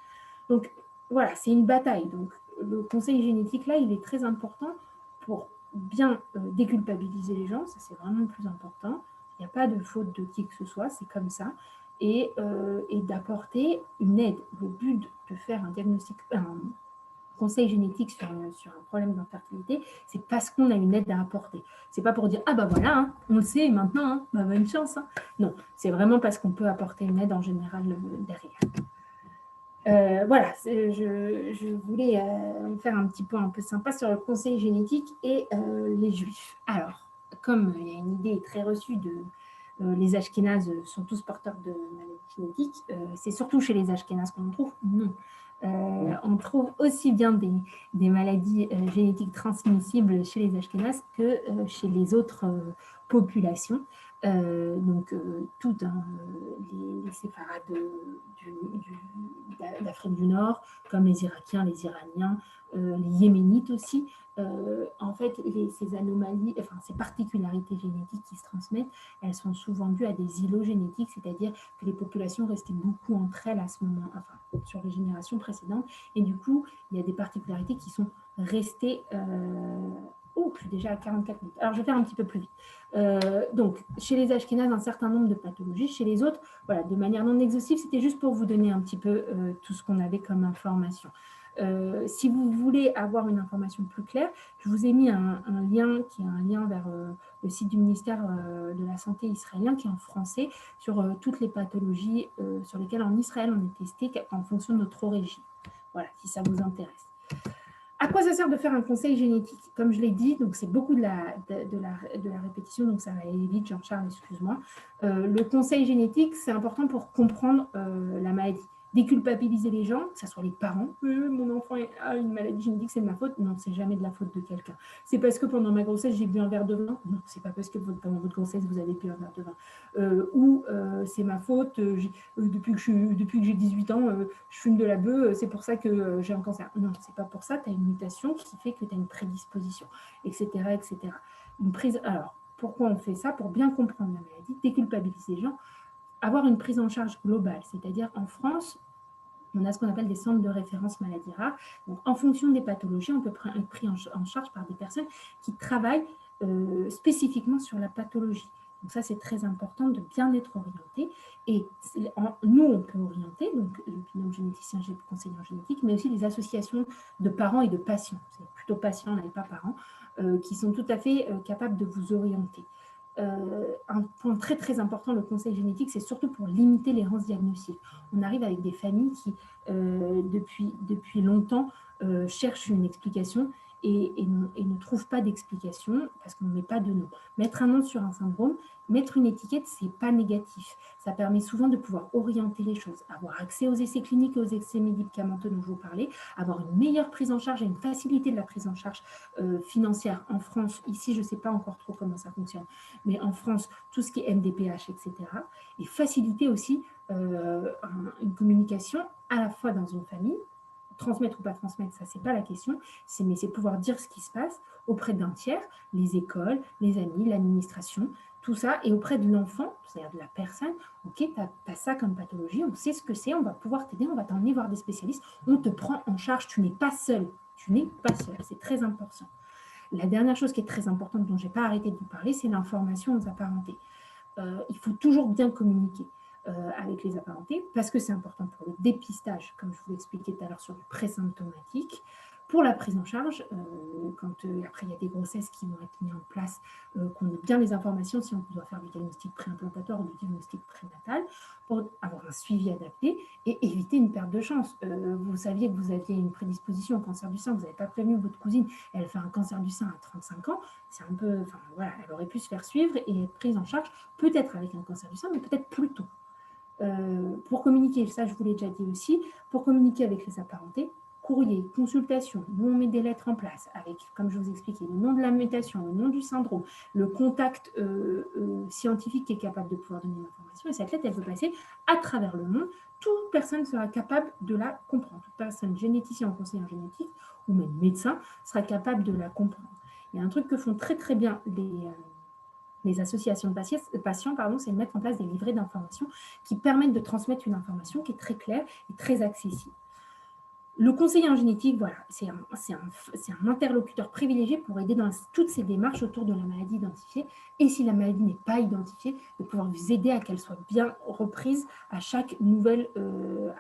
Donc, voilà, c'est une bataille. Donc, le conseil génétique, là, il est très important pour bien déculpabiliser les gens. Ça, c'est vraiment le plus important. Il n'y a pas de faute de qui que ce soit, c'est comme ça. Et d'apporter une aide. Le but de faire un diagnostic, un conseil génétique sur un problème d'infertilité, c'est parce qu'on a une aide à apporter. C'est pas pour dire « Ah bah voilà, hein, on le sait maintenant, hein, bah, bonne chance. Hein. » Non, c'est vraiment parce qu'on peut apporter une aide en général derrière. Voilà, je voulais faire un petit point un peu sympa sur le conseil génétique et les juifs. Alors, comme il y a une idée très reçue de les Ashkénazes sont tous porteurs de maladies génétiques, c'est surtout chez les Ashkénazes qu'on en trouve? Non. On trouve aussi bien des maladies génétiques transmissibles chez les Ashkénazes que chez les autres populations. Donc, toutes, hein, les séfarades d'Afrique du Nord, comme les Irakiens, les Iraniens, les Yéménites aussi. En fait, ces anomalies, enfin ces particularités génétiques qui se transmettent, elles sont souvent dues à des îlots génétiques, c'est-à-dire que les populations restaient beaucoup entre elles à ce moment, enfin sur les générations précédentes, et du coup, il y a des particularités qui sont restées. Oh, je suis déjà à 44 minutes. Alors, je vais faire un petit peu plus vite. Donc, chez les Ashkénazes, un certain nombre de pathologies. Chez les autres, voilà, de manière non exhaustive, c'était juste pour vous donner un petit peu tout ce qu'on avait comme information. Si vous voulez avoir une information plus claire, je vous ai mis un lien qui est un lien vers le site du ministère de la Santé israélien qui est en français sur toutes les pathologies sur lesquelles en Israël on est testé en fonction de notre origine. Voilà, si ça vous intéresse. À quoi ça sert de faire un conseil génétique? Comme je l'ai dit, donc c'est beaucoup de la répétition, donc ça va aller vite, Jean-Charles, excuse-moi. Le conseil génétique, c'est important pour comprendre la maladie. Déculpabiliser les gens, que ce soit les parents. Mon enfant a une maladie génétique, c'est de ma faute. Non, c'est jamais de la faute de quelqu'un. C'est parce que pendant ma grossesse, j'ai bu un verre de vin. Non, c'est pas parce que pendant votre grossesse, vous avez bu un verre de vin. Ou c'est ma faute, depuis que j'ai 18 ans, je fume de la bœuf, c'est pour ça que j'ai un cancer. Non, c'est pas pour ça. Tu as une mutation qui fait que tu as une prédisposition, etc. etc. Alors, pourquoi on fait ça? Pour bien comprendre la maladie, déculpabiliser les gens, avoir une prise en charge globale, c'est-à-dire en France, on a ce qu'on appelle des centres de référence maladies rares. Donc, en fonction des pathologies, on peut être pris en charge par des personnes qui travaillent spécifiquement sur la pathologie. Donc, ça, c'est très important de bien être orienté. Et nous, on peut orienter, donc le binôme généticien, conseiller en génétique, mais aussi les associations de parents et de patients. C'est plutôt patients et pas parents, qui sont tout à fait capables de vous orienter. un point très très important, le conseil génétique, c'est surtout pour limiter l'errance diagnostique. On arrive avec des familles qui, depuis longtemps, cherchent une explication et ne trouvent pas d'explication parce qu'on ne met pas de nom. Mettre un nom sur un syndrome, mettre une étiquette, ce n'est pas négatif. Ça permet souvent de pouvoir orienter les choses, avoir accès aux essais cliniques et aux essais médicamenteux dont je vous parlais, avoir une meilleure prise en charge et une facilité de la prise en charge financière en France. Ici, je ne sais pas encore trop comment ça fonctionne, mais en France, tout ce qui est MDPH, etc. Et faciliter aussi une communication à la fois dans une famille, transmettre ou pas transmettre, ça, c'est pas la question, mais c'est pouvoir dire ce qui se passe auprès d'un tiers, les écoles, les amis, l'administration, tout ça, et auprès de l'enfant, c'est-à-dire de la personne. Ok, tu as ça comme pathologie, on sait ce que c'est, on va pouvoir t'aider, on va t'emmener voir des spécialistes, on te prend en charge, tu n'es pas seul, c'est très important. La dernière chose qui est très importante, dont je n'ai pas arrêté de vous parler, c'est l'information aux apparentés. Il faut toujours bien communiquer avec les apparentés, parce que c'est important pour le dépistage, comme je vous l'expliquais tout à l'heure sur le présymptomatique, pour la prise en charge, quand après il y a des grossesses qui vont être mises en place, qu'on ait bien les informations si on doit faire du diagnostic préimplantatoire ou du diagnostic prénatal, pour avoir un suivi adapté et éviter une perte de chance. Vous saviez que vous aviez une prédisposition au cancer du sein, vous n'avez pas prévenu votre cousine, elle fait un cancer du sein à 35 ans, c'est un peu, enfin voilà, elle aurait pu se faire suivre et être prise en charge, peut-être avec un cancer du sein, mais peut-être plus tôt. Pour communiquer, ça je vous l'ai déjà dit aussi, pour communiquer avec les apparentés, courrier, consultation, nous on met des lettres en place avec, comme je vous expliquais, le nom de la mutation, le nom du syndrome, le contact scientifique qui est capable de pouvoir donner l'information, et cette lettre, elle peut passer à travers le monde. Toute personne sera capable de la comprendre. Toute personne, généticien ou conseiller en génétique, ou même médecin, sera capable de la comprendre. Il y a un truc que font très très bien les associations de patients, c'est de mettre en place des livrets d'informations qui permettent de transmettre une information qui est très claire et très accessible. Le conseiller en génétique, voilà, c'est un interlocuteur privilégié pour aider dans toutes ces démarches autour de la maladie identifiée. Et si la maladie n'est pas identifiée, de pouvoir vous aider à qu'elle soit bien reprise à chaque nouvelle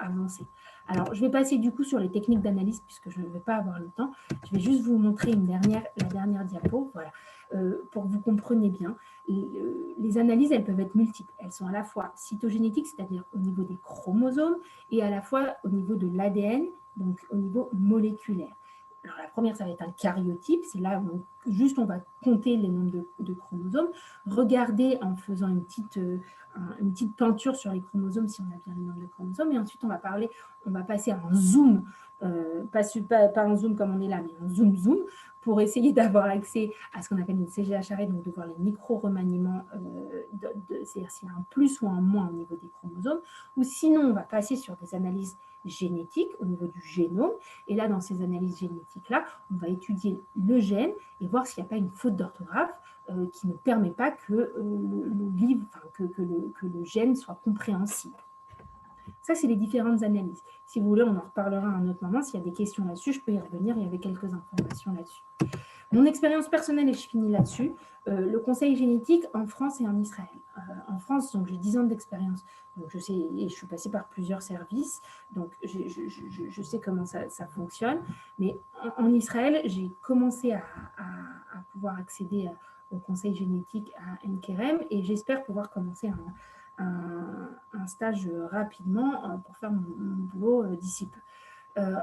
avancée. Alors, je vais passer du coup sur les techniques d'analyse puisque je ne vais pas avoir le temps. Je vais juste vous montrer la dernière diapo, voilà, pour que vous compreniez bien. Les analyses, elles peuvent être multiples. Elles sont à la fois cytogénétiques, c'est-à-dire au niveau des chromosomes, et à la fois au niveau de l'ADN, donc au niveau moléculaire. Alors la première, ça va être un karyotype, c'est là où juste on va compter les nombres de chromosomes, regarder en faisant une petite peinture sur les chromosomes si on a bien le nombre de chromosomes, et ensuite on va passer à un zoom, pas un zoom comme on est là, mais un zoom, pour essayer d'avoir accès à ce qu'on appelle une CGHRE, donc de voir les micro-remaniements, c'est-à-dire s'il y a un plus ou un moins au niveau des chromosomes, ou sinon on va passer sur des analyses génétique au niveau du génome. Et là, dans ces analyses génétiques-là, on va étudier le gène et voir s'il n'y a pas une faute d'orthographe qui ne permet pas que le gène soit compréhensible. Ça, c'est les différentes analyses. Si vous voulez, on en reparlera à un autre moment. S'il y a des questions là-dessus, je peux y revenir. Il y avait quelques informations là-dessus. Mon expérience personnelle, et je finis là-dessus, le conseil génétique en France et en Israël. En France, donc j'ai 10 ans d'expérience, donc je sais, et je suis passée par plusieurs services, donc je sais comment ça fonctionne. Mais en Israël, j'ai commencé à pouvoir accéder au conseil génétique à NKRM et j'espère pouvoir commencer un stage rapidement pour faire mon boulot d'ici peu.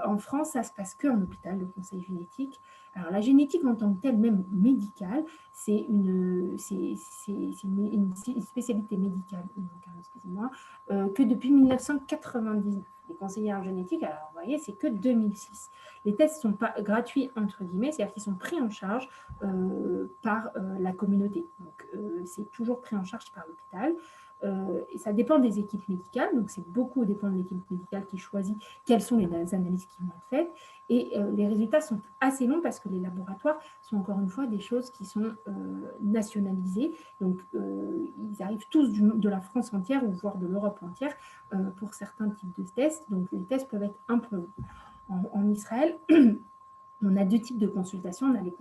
En France, ça se passe qu'en hôpital, le conseil génétique. Alors, la génétique en tant que telle, même médicale, c'est une spécialité médicale, excusez-moi, que depuis 1999. Les conseillers en génétique, alors vous voyez, c'est que 2006. Les tests ne sont pas gratuits, entre guillemets, c'est-à-dire qu'ils sont pris en charge par la communauté. Donc, c'est toujours pris en charge par l'hôpital. Et ça dépend des équipes médicales, donc c'est beaucoup dépend de l'équipe médicale qui choisit quelles sont les analyses qui vont être faites. Et les résultats sont assez longs parce que les laboratoires sont encore une fois des choses qui sont nationalisées. Donc, ils arrivent tous de la France entière ou voire de l'Europe entière pour certains types de tests. Donc, les tests peuvent être un peu longs. En Israël, on a deux types de consultations. On a les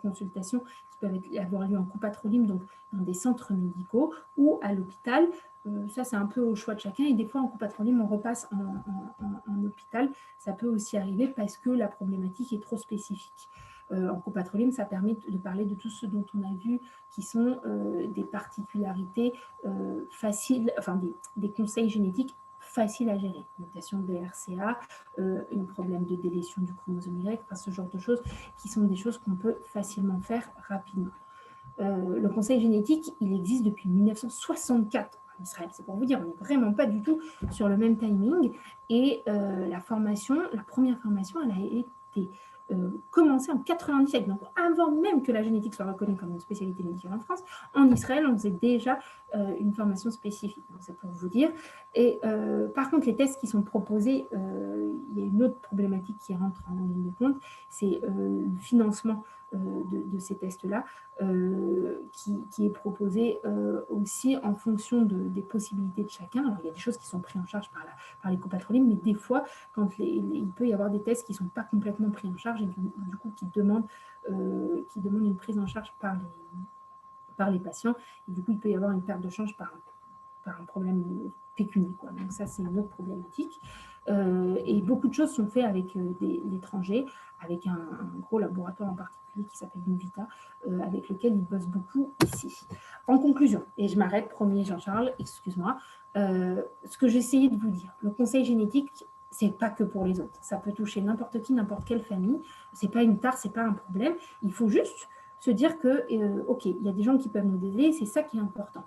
consultations qui peuvent avoir lieu en copatrolyme, donc dans des centres médicaux ou à l'hôpital. Ça, c'est un peu au choix de chacun. Et des fois, en copatrolyme, on repasse en hôpital. Ça peut aussi arriver parce que la problématique est trop spécifique. En copatronyme, ça permet de parler de tout ce dont on a vu qui sont des particularités faciles, enfin des conseils génétiques faciles à gérer. Mutation de BRCA, un problème de délétion du chromosome Y, enfin, ce genre de choses qui sont des choses qu'on peut facilement faire rapidement. Le conseil génétique, il existe depuis 1964 en Israël. C'est pour vous dire, on n'est vraiment pas du tout sur le même timing. Et la première formation, elle a été commencée en 97. Donc, avant même que la génétique soit reconnue comme une spécialité médicale en France, en Israël, on faisait déjà une formation spécifique. Donc, c'est pour vous dire. Et par contre, les tests qui sont proposés, il y a une autre problématique qui rentre en ligne de compte, c'est le financement de ces tests-là, qui est proposé aussi en fonction des possibilités de chacun. Alors, il y a des choses qui sont prises en charge par les copatronymes, mais des fois, il peut y avoir des tests qui ne sont pas complètement pris en charge et du coup qui demandent une prise en charge par les patients. Et du coup, il peut y avoir une perte de change par un problème pécunier, quoi. Donc ça, c'est une autre problématique. Et beaucoup de choses sont faites avec l'étranger, avec un gros laboratoire en particulier qui s'appelle Invita, avec lequel ils bossent beaucoup ici. En conclusion, et je m'arrête, promis Jean-Charles, excuse-moi, ce que j'essayais de vous dire, le conseil génétique, c'est pas que pour les autres. Ça peut toucher n'importe qui, n'importe quelle famille. C'est pas une tare, c'est pas un problème. Il faut juste se dire que, OK, il y a des gens qui peuvent nous aider, c'est ça qui est important.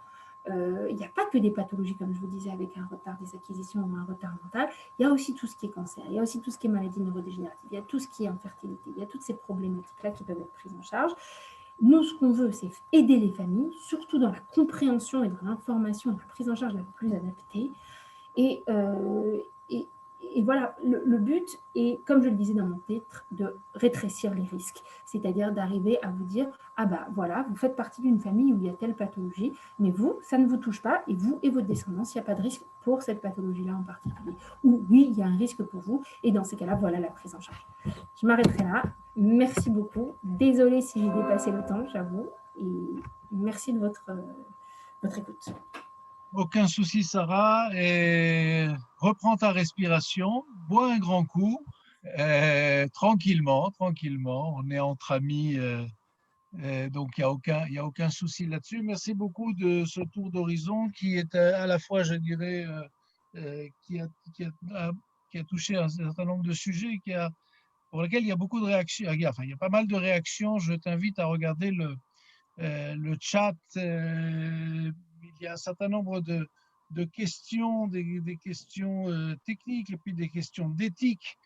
Il n'y a pas que des pathologies, comme je vous disais, avec un retard des acquisitions ou un retard mental. Il y a aussi tout ce qui est cancer, il y a aussi tout ce qui est maladie neurodégénérative, il y a tout ce qui est infertilité, il y a toutes ces problématiques-là qui peuvent être prises en charge. Nous, ce qu'on veut, c'est aider les familles, surtout dans la compréhension et dans l'information et la prise en charge la plus adaptée. Et, et voilà, le but est, comme je le disais dans mon titre, de rétrécir les risques. C'est-à-dire d'arriver à vous dire, ah bah voilà, vous faites partie d'une famille où il y a telle pathologie, mais vous, ça ne vous touche pas, et vous et votre descendance, il n'y a pas de risque pour cette pathologie-là en particulier. Ou oui, il y a un risque pour vous, et dans ces cas-là, voilà la prise en charge. Je m'arrêterai là. Merci beaucoup. Désolée si j'ai dépassé le temps, j'avoue, et merci de votre écoute. Aucun souci, Sarah. Et reprends ta respiration, bois un grand coup, tranquillement, tranquillement. On est entre amis, donc il n'y a aucun souci là-dessus. Merci beaucoup de ce tour d'horizon qui est à la fois, je dirais, qui a touché un certain nombre de sujets, pour lesquels il y a beaucoup de réactions. Enfin, il y a pas mal de réactions. Je t'invite à regarder le chat. Il y a un certain nombre de questions, des questions techniques et puis des questions d'éthique.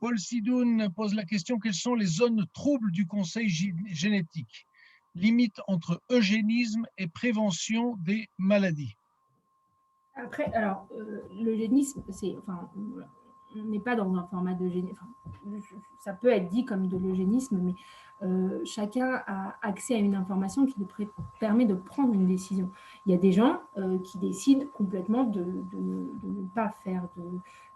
Paul Sidoun pose la question, quelles sont les zones troubles du conseil génétique? Limite entre eugénisme et prévention des maladies. Après, alors, l'eugénisme, on n'est pas dans un format d'eugénisme. Ça peut être dit comme de l'eugénisme, mais chacun a accès à une information qui lui permet de prendre une décision. Il y a des gens qui décident complètement de ne pas faire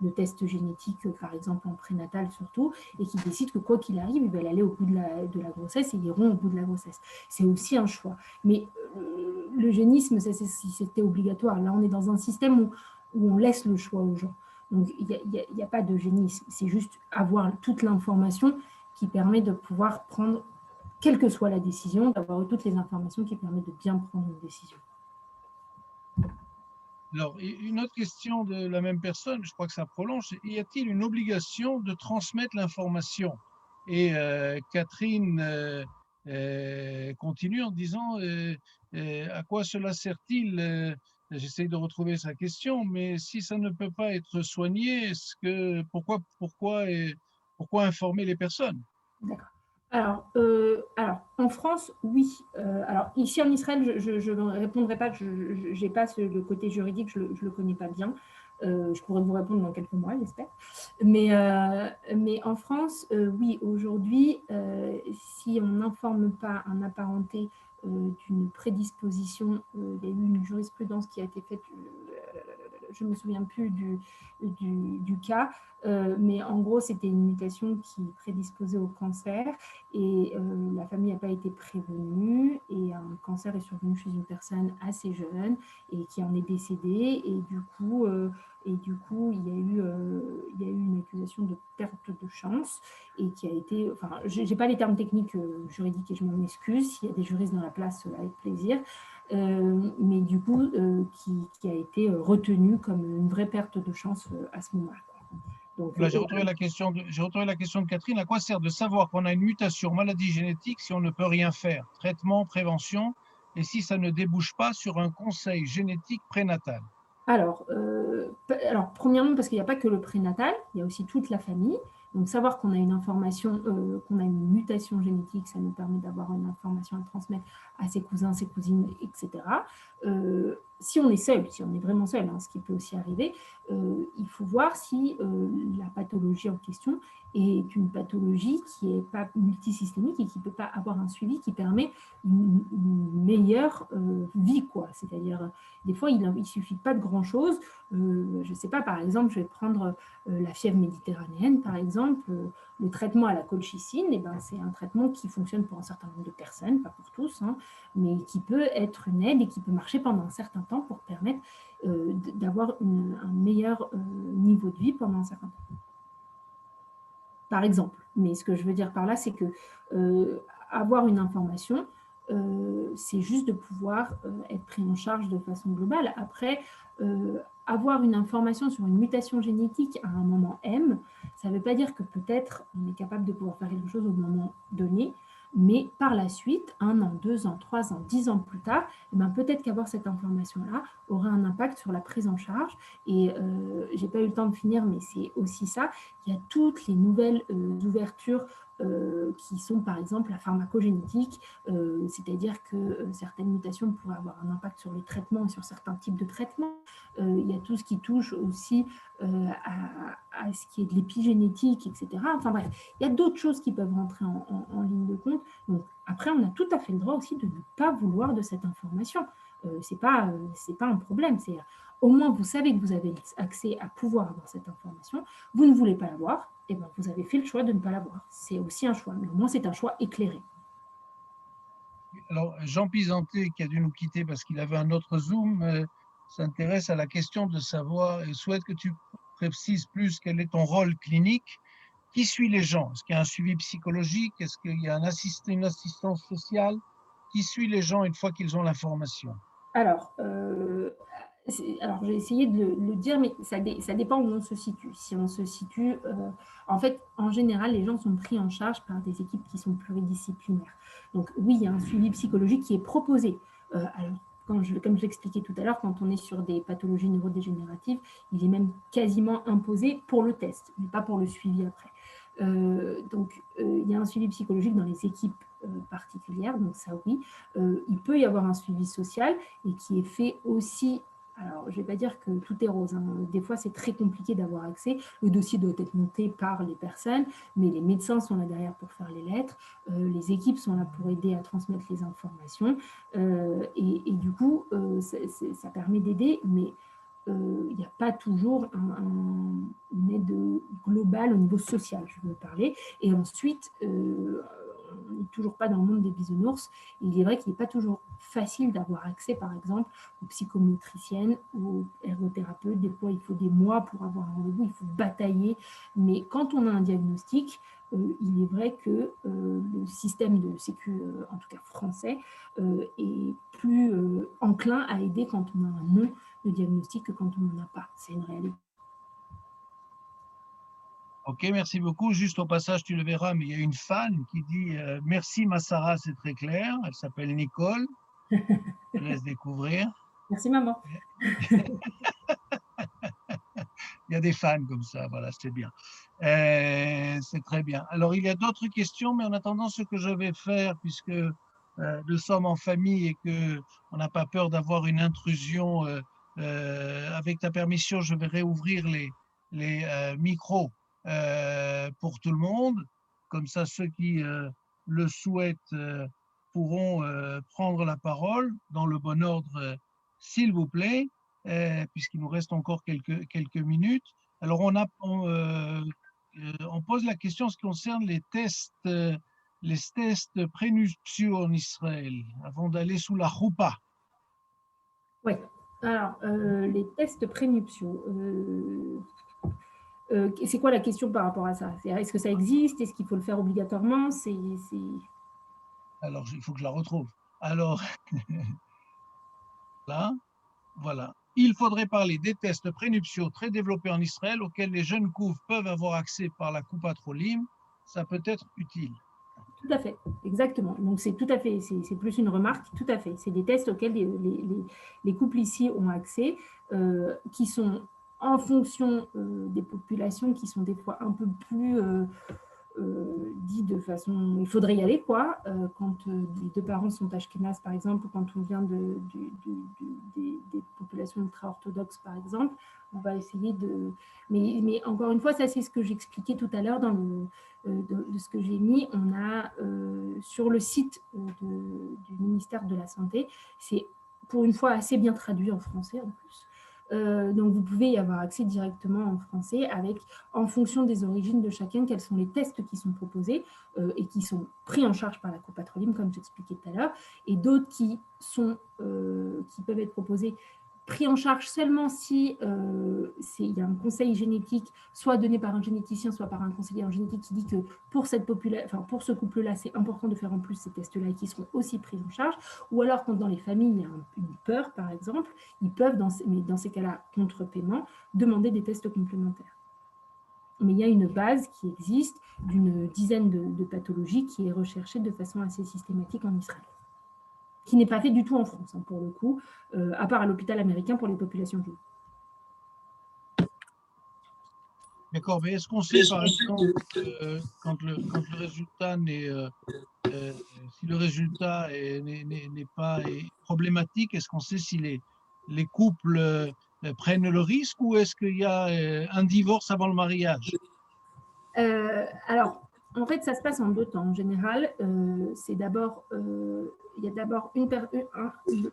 de tests génétiques, par exemple en prénatal surtout, et qui décident que quoi qu'il arrive, ils veulent aller au bout de la grossesse et ils iront au bout de la grossesse. C'est aussi un choix. Mais l'eugénisme, si c'était obligatoire. Là, on est dans un système où on laisse le choix aux gens. Donc, il n'y a pas d'eugénisme. C'est juste avoir toute l'information qui permet de pouvoir prendre, quelle que soit la décision, d'avoir toutes les informations qui permettent de bien prendre une décision. Alors, une autre question de la même personne, je crois que ça prolonge, y a-t-il une obligation de transmettre l'information? Et Catherine continue en disant à quoi cela sert-il? J'essaie de retrouver sa question, mais si ça ne peut pas être soigné, pourquoi informer les personnes? D'accord. Alors, en France, oui. Alors, ici en Israël, je ne répondrai pas, je n'ai pas le côté juridique, je ne le connais pas bien. Je pourrais vous répondre dans quelques mois, j'espère. Mais en France, oui, aujourd'hui, si on n'informe pas un apparenté d'une prédisposition, il y a eu une jurisprudence qui a été faite, je ne me souviens plus du cas, mais en gros, c'était une mutation qui prédisposait au cancer et la famille n'a pas été prévenue et un cancer est survenu chez une personne assez jeune et qui en est décédée et du coup, Et du coup, il y a eu une accusation de perte de chance et qui a été, enfin, j'ai pas les termes techniques juridiques et je m'en excuse. S'il y a des juristes dans la place, avec plaisir. Mais du coup, qui a été retenu comme une vraie perte de chance à ce moment-là. Donc, Là, j'ai retrouvé la question de Catherine. À quoi sert de savoir qu'on a une mutation, maladie génétique, si on ne peut rien faire? Traitement, prévention, et si ça ne débouche pas sur un conseil génétique prénatal? Alors, premièrement, parce qu'il n'y a pas que le prénatal, il y a aussi toute la famille. Donc, savoir qu'on a une information, qu'on a une mutation génétique, ça nous permet d'avoir une information à transmettre à ses cousins, ses cousines, etc. Si on est seul, si on est vraiment seul, hein, ce qui peut aussi arriver, il faut voir si la pathologie en question est une pathologie qui n'est pas multisystémique et qui ne peut pas avoir un suivi qui permet une meilleure vie, quoi. C'est-à-dire, des fois, il ne suffit pas de grand-chose. Je ne sais pas, par exemple, je vais prendre la fièvre méditerranéenne, par exemple. Le traitement à la colchicine, eh ben, c'est un traitement qui fonctionne pour un certain nombre de personnes, pas pour tous, hein, mais qui peut être une aide et qui peut marcher pendant un certain temps pour permettre d'avoir un meilleur niveau de vie pendant un certain temps. Par exemple. Mais ce que je veux dire par là, c'est que avoir une information, c'est juste de pouvoir être pris en charge de façon globale. Après, avoir une information sur une mutation génétique à un moment M, ça ne veut pas dire que peut-être on est capable de pouvoir faire quelque chose au moment donné, mais par la suite, 1 an, 2 ans, 3 ans, 10 ans plus tard, eh ben, peut-être qu'avoir cette information-là aura un impact sur la prise en charge. Et je n'ai pas eu le temps de finir, mais c'est aussi ça. Il y a toutes les nouvelles ouvertures qui sont par exemple la pharmacogénétique, c'est-à-dire que certaines mutations pourraient avoir un impact sur les traitements et sur certains types de traitements. Il y a tout ce qui touche aussi à ce qui est de l'épigénétique, etc. Enfin bref, il y a d'autres choses qui peuvent rentrer en ligne de compte. Donc après, on a tout à fait le droit aussi de ne pas vouloir de cette information. C'est pas un problème. C'est au moins vous savez que vous avez accès à pouvoir avoir cette information. Vous ne voulez pas l'avoir, et ben vous avez fait le choix de ne pas l'avoir. C'est aussi un choix, mais au moins c'est un choix éclairé. Alors, Jean Pisanté, qui a dû nous quitter parce qu'il avait un autre Zoom, s'intéresse à la question de savoir et souhaite que tu précises plus quel est ton rôle clinique. Qui suit les gens? Est-ce qu'il y a un suivi psychologique? Est-ce qu'il y a une assistance sociale? Qui suit les gens une fois qu'ils ont l'information? Alors, j'ai essayé de le dire, mais ça dépend où on se situe. Si on se situe, en fait, en général, les gens sont pris en charge par des équipes qui sont pluridisciplinaires. Donc oui, il y a un suivi psychologique qui est proposé. Alors, comme je l'expliquais tout à l'heure, quand on est sur des pathologies neurodégénératives, il est même quasiment imposé pour le test, mais pas pour le suivi après. Il y a un suivi psychologique dans les équipes particulières, donc ça oui. Il peut y avoir un suivi social et qui est fait aussi. Alors, je ne vais pas dire que tout est rose, hein. Des fois, c'est très compliqué d'avoir accès. Le dossier doit être monté par les personnes, mais les médecins sont là derrière pour faire les lettres. Les équipes sont là pour aider à transmettre les informations. Et du coup, ça permet d'aider, mais il n'y a pas toujours une aide globale au niveau social, je veux parler. Et ensuite, on n'est toujours pas dans le monde des bisounours. Il est vrai qu'il n'est pas toujours facile d'avoir accès, par exemple, aux psychomotriciennes ou aux ergothérapeutes. Des fois, il faut des mois pour avoir un rendez-vous, il faut batailler. Mais quand on a un diagnostic, il est vrai que le système de sécu, en tout cas français, est plus enclin à aider quand on a un nom de diagnostic que quand on n'en a pas. C'est une réalité. Ok, merci beaucoup. Juste au passage, tu le verras, mais il y a une fan qui dit merci Massara, c'est très clair. Elle s'appelle Nicole. Je te laisse découvrir. Merci maman. Il y a des fans comme ça, voilà, c'est bien. C'est très bien. Alors, il y a d'autres questions, mais en attendant, ce que je vais faire, puisque nous sommes en famille et qu'on n'a pas peur d'avoir une intrusion, avec ta permission, je vais réouvrir les micros pour tout le monde. Comme ça, ceux qui le souhaitent pourront prendre la parole dans le bon ordre, s'il vous plaît, puisqu'il nous reste encore quelques minutes. Alors, on pose la question en ce qui concerne les tests prénuptiaux en Israël, avant d'aller sous la choupa. Oui. Alors, les tests prénuptiaux, c'est quoi la question par rapport à ça? Est-ce que ça existe? Est-ce qu'il faut le faire obligatoirement? Alors, il faut que je la retrouve. Alors, là, voilà. Il faudrait parler des tests prénuptiaux très développés en Israël auxquels les jeunes couples peuvent avoir accès par la Coupat Cholim. Ça peut être utile. Tout à fait, exactement. Donc, c'est tout à fait, c'est plus une remarque, tout à fait. C'est des tests auxquels les couples ici ont accès, qui sont en fonction des populations qui sont des fois un peu plus dit de façon, il faudrait y aller quoi. Quand les deux parents sont ashkénazes par exemple, ou quand on vient des populations ultra-orthodoxes par exemple, on va essayer de... Mais encore une fois, ça c'est ce que j'expliquais tout à l'heure dans de ce que j'ai mis. On a sur le site du ministère de la Santé, c'est pour une fois assez bien traduit en français en plus. Donc, vous pouvez y avoir accès directement en français avec, en fonction des origines de chacun, quels sont les tests qui sont proposés et qui sont pris en charge par la Coupat Cholim, comme j'expliquais tout à l'heure, et d'autres qui peuvent être proposés pris en charge seulement si il y a un conseil génétique, soit donné par un généticien, soit par un conseiller en génétique qui dit que pour pour ce couple-là, c'est important de faire en plus ces tests-là et qui seront aussi pris en charge. Ou alors, quand dans les familles, il y a une peur, par exemple, ils peuvent, mais dans ces cas-là, contre paiement, demander des tests complémentaires. Mais il y a une base qui existe d'une dizaine de pathologies qui est recherchée de façon assez systématique en Israël, qui n'est pas fait du tout en France, hein, pour le coup, à part à l'hôpital américain pour les populations juives. D'accord, mais est-ce qu'on sait, par exemple, quand le résultat si le résultat n'est pas problématique, est-ce qu'on sait si les couples prennent le risque ou est-ce qu'il y a un divorce avant le mariage? Alors, en fait, ça se passe en deux temps. En général, c'est d'abord, il y a d'abord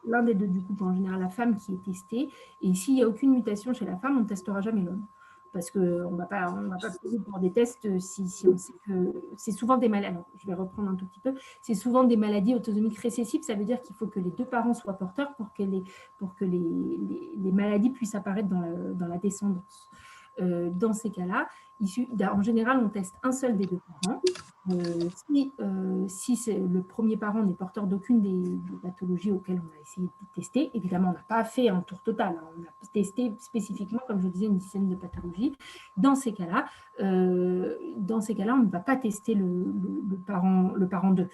l'un des deux du couple, en général la femme qui est testée. Et s'il n'y a aucune mutation chez la femme, on ne testera jamais l'homme. Parce qu'on ne va pas payer pour des tests si on sait que c'est souvent des maladies. Alors, je vais reprendre un tout petit peu. C'est souvent des maladies autosomiques récessives. Ça veut dire qu'il faut que les deux parents soient porteurs pour que les maladies puissent apparaître dans la descendance. Dans ces cas-là, en général, on teste un seul des deux parents. Si le premier parent n'est porteur d'aucune des pathologies auxquelles on a essayé de tester, évidemment, on n'a pas fait un tour total, hein, on a testé spécifiquement, comme je disais, une dizaine de pathologies. Dans ces cas-là, on ne va pas tester le parent 2.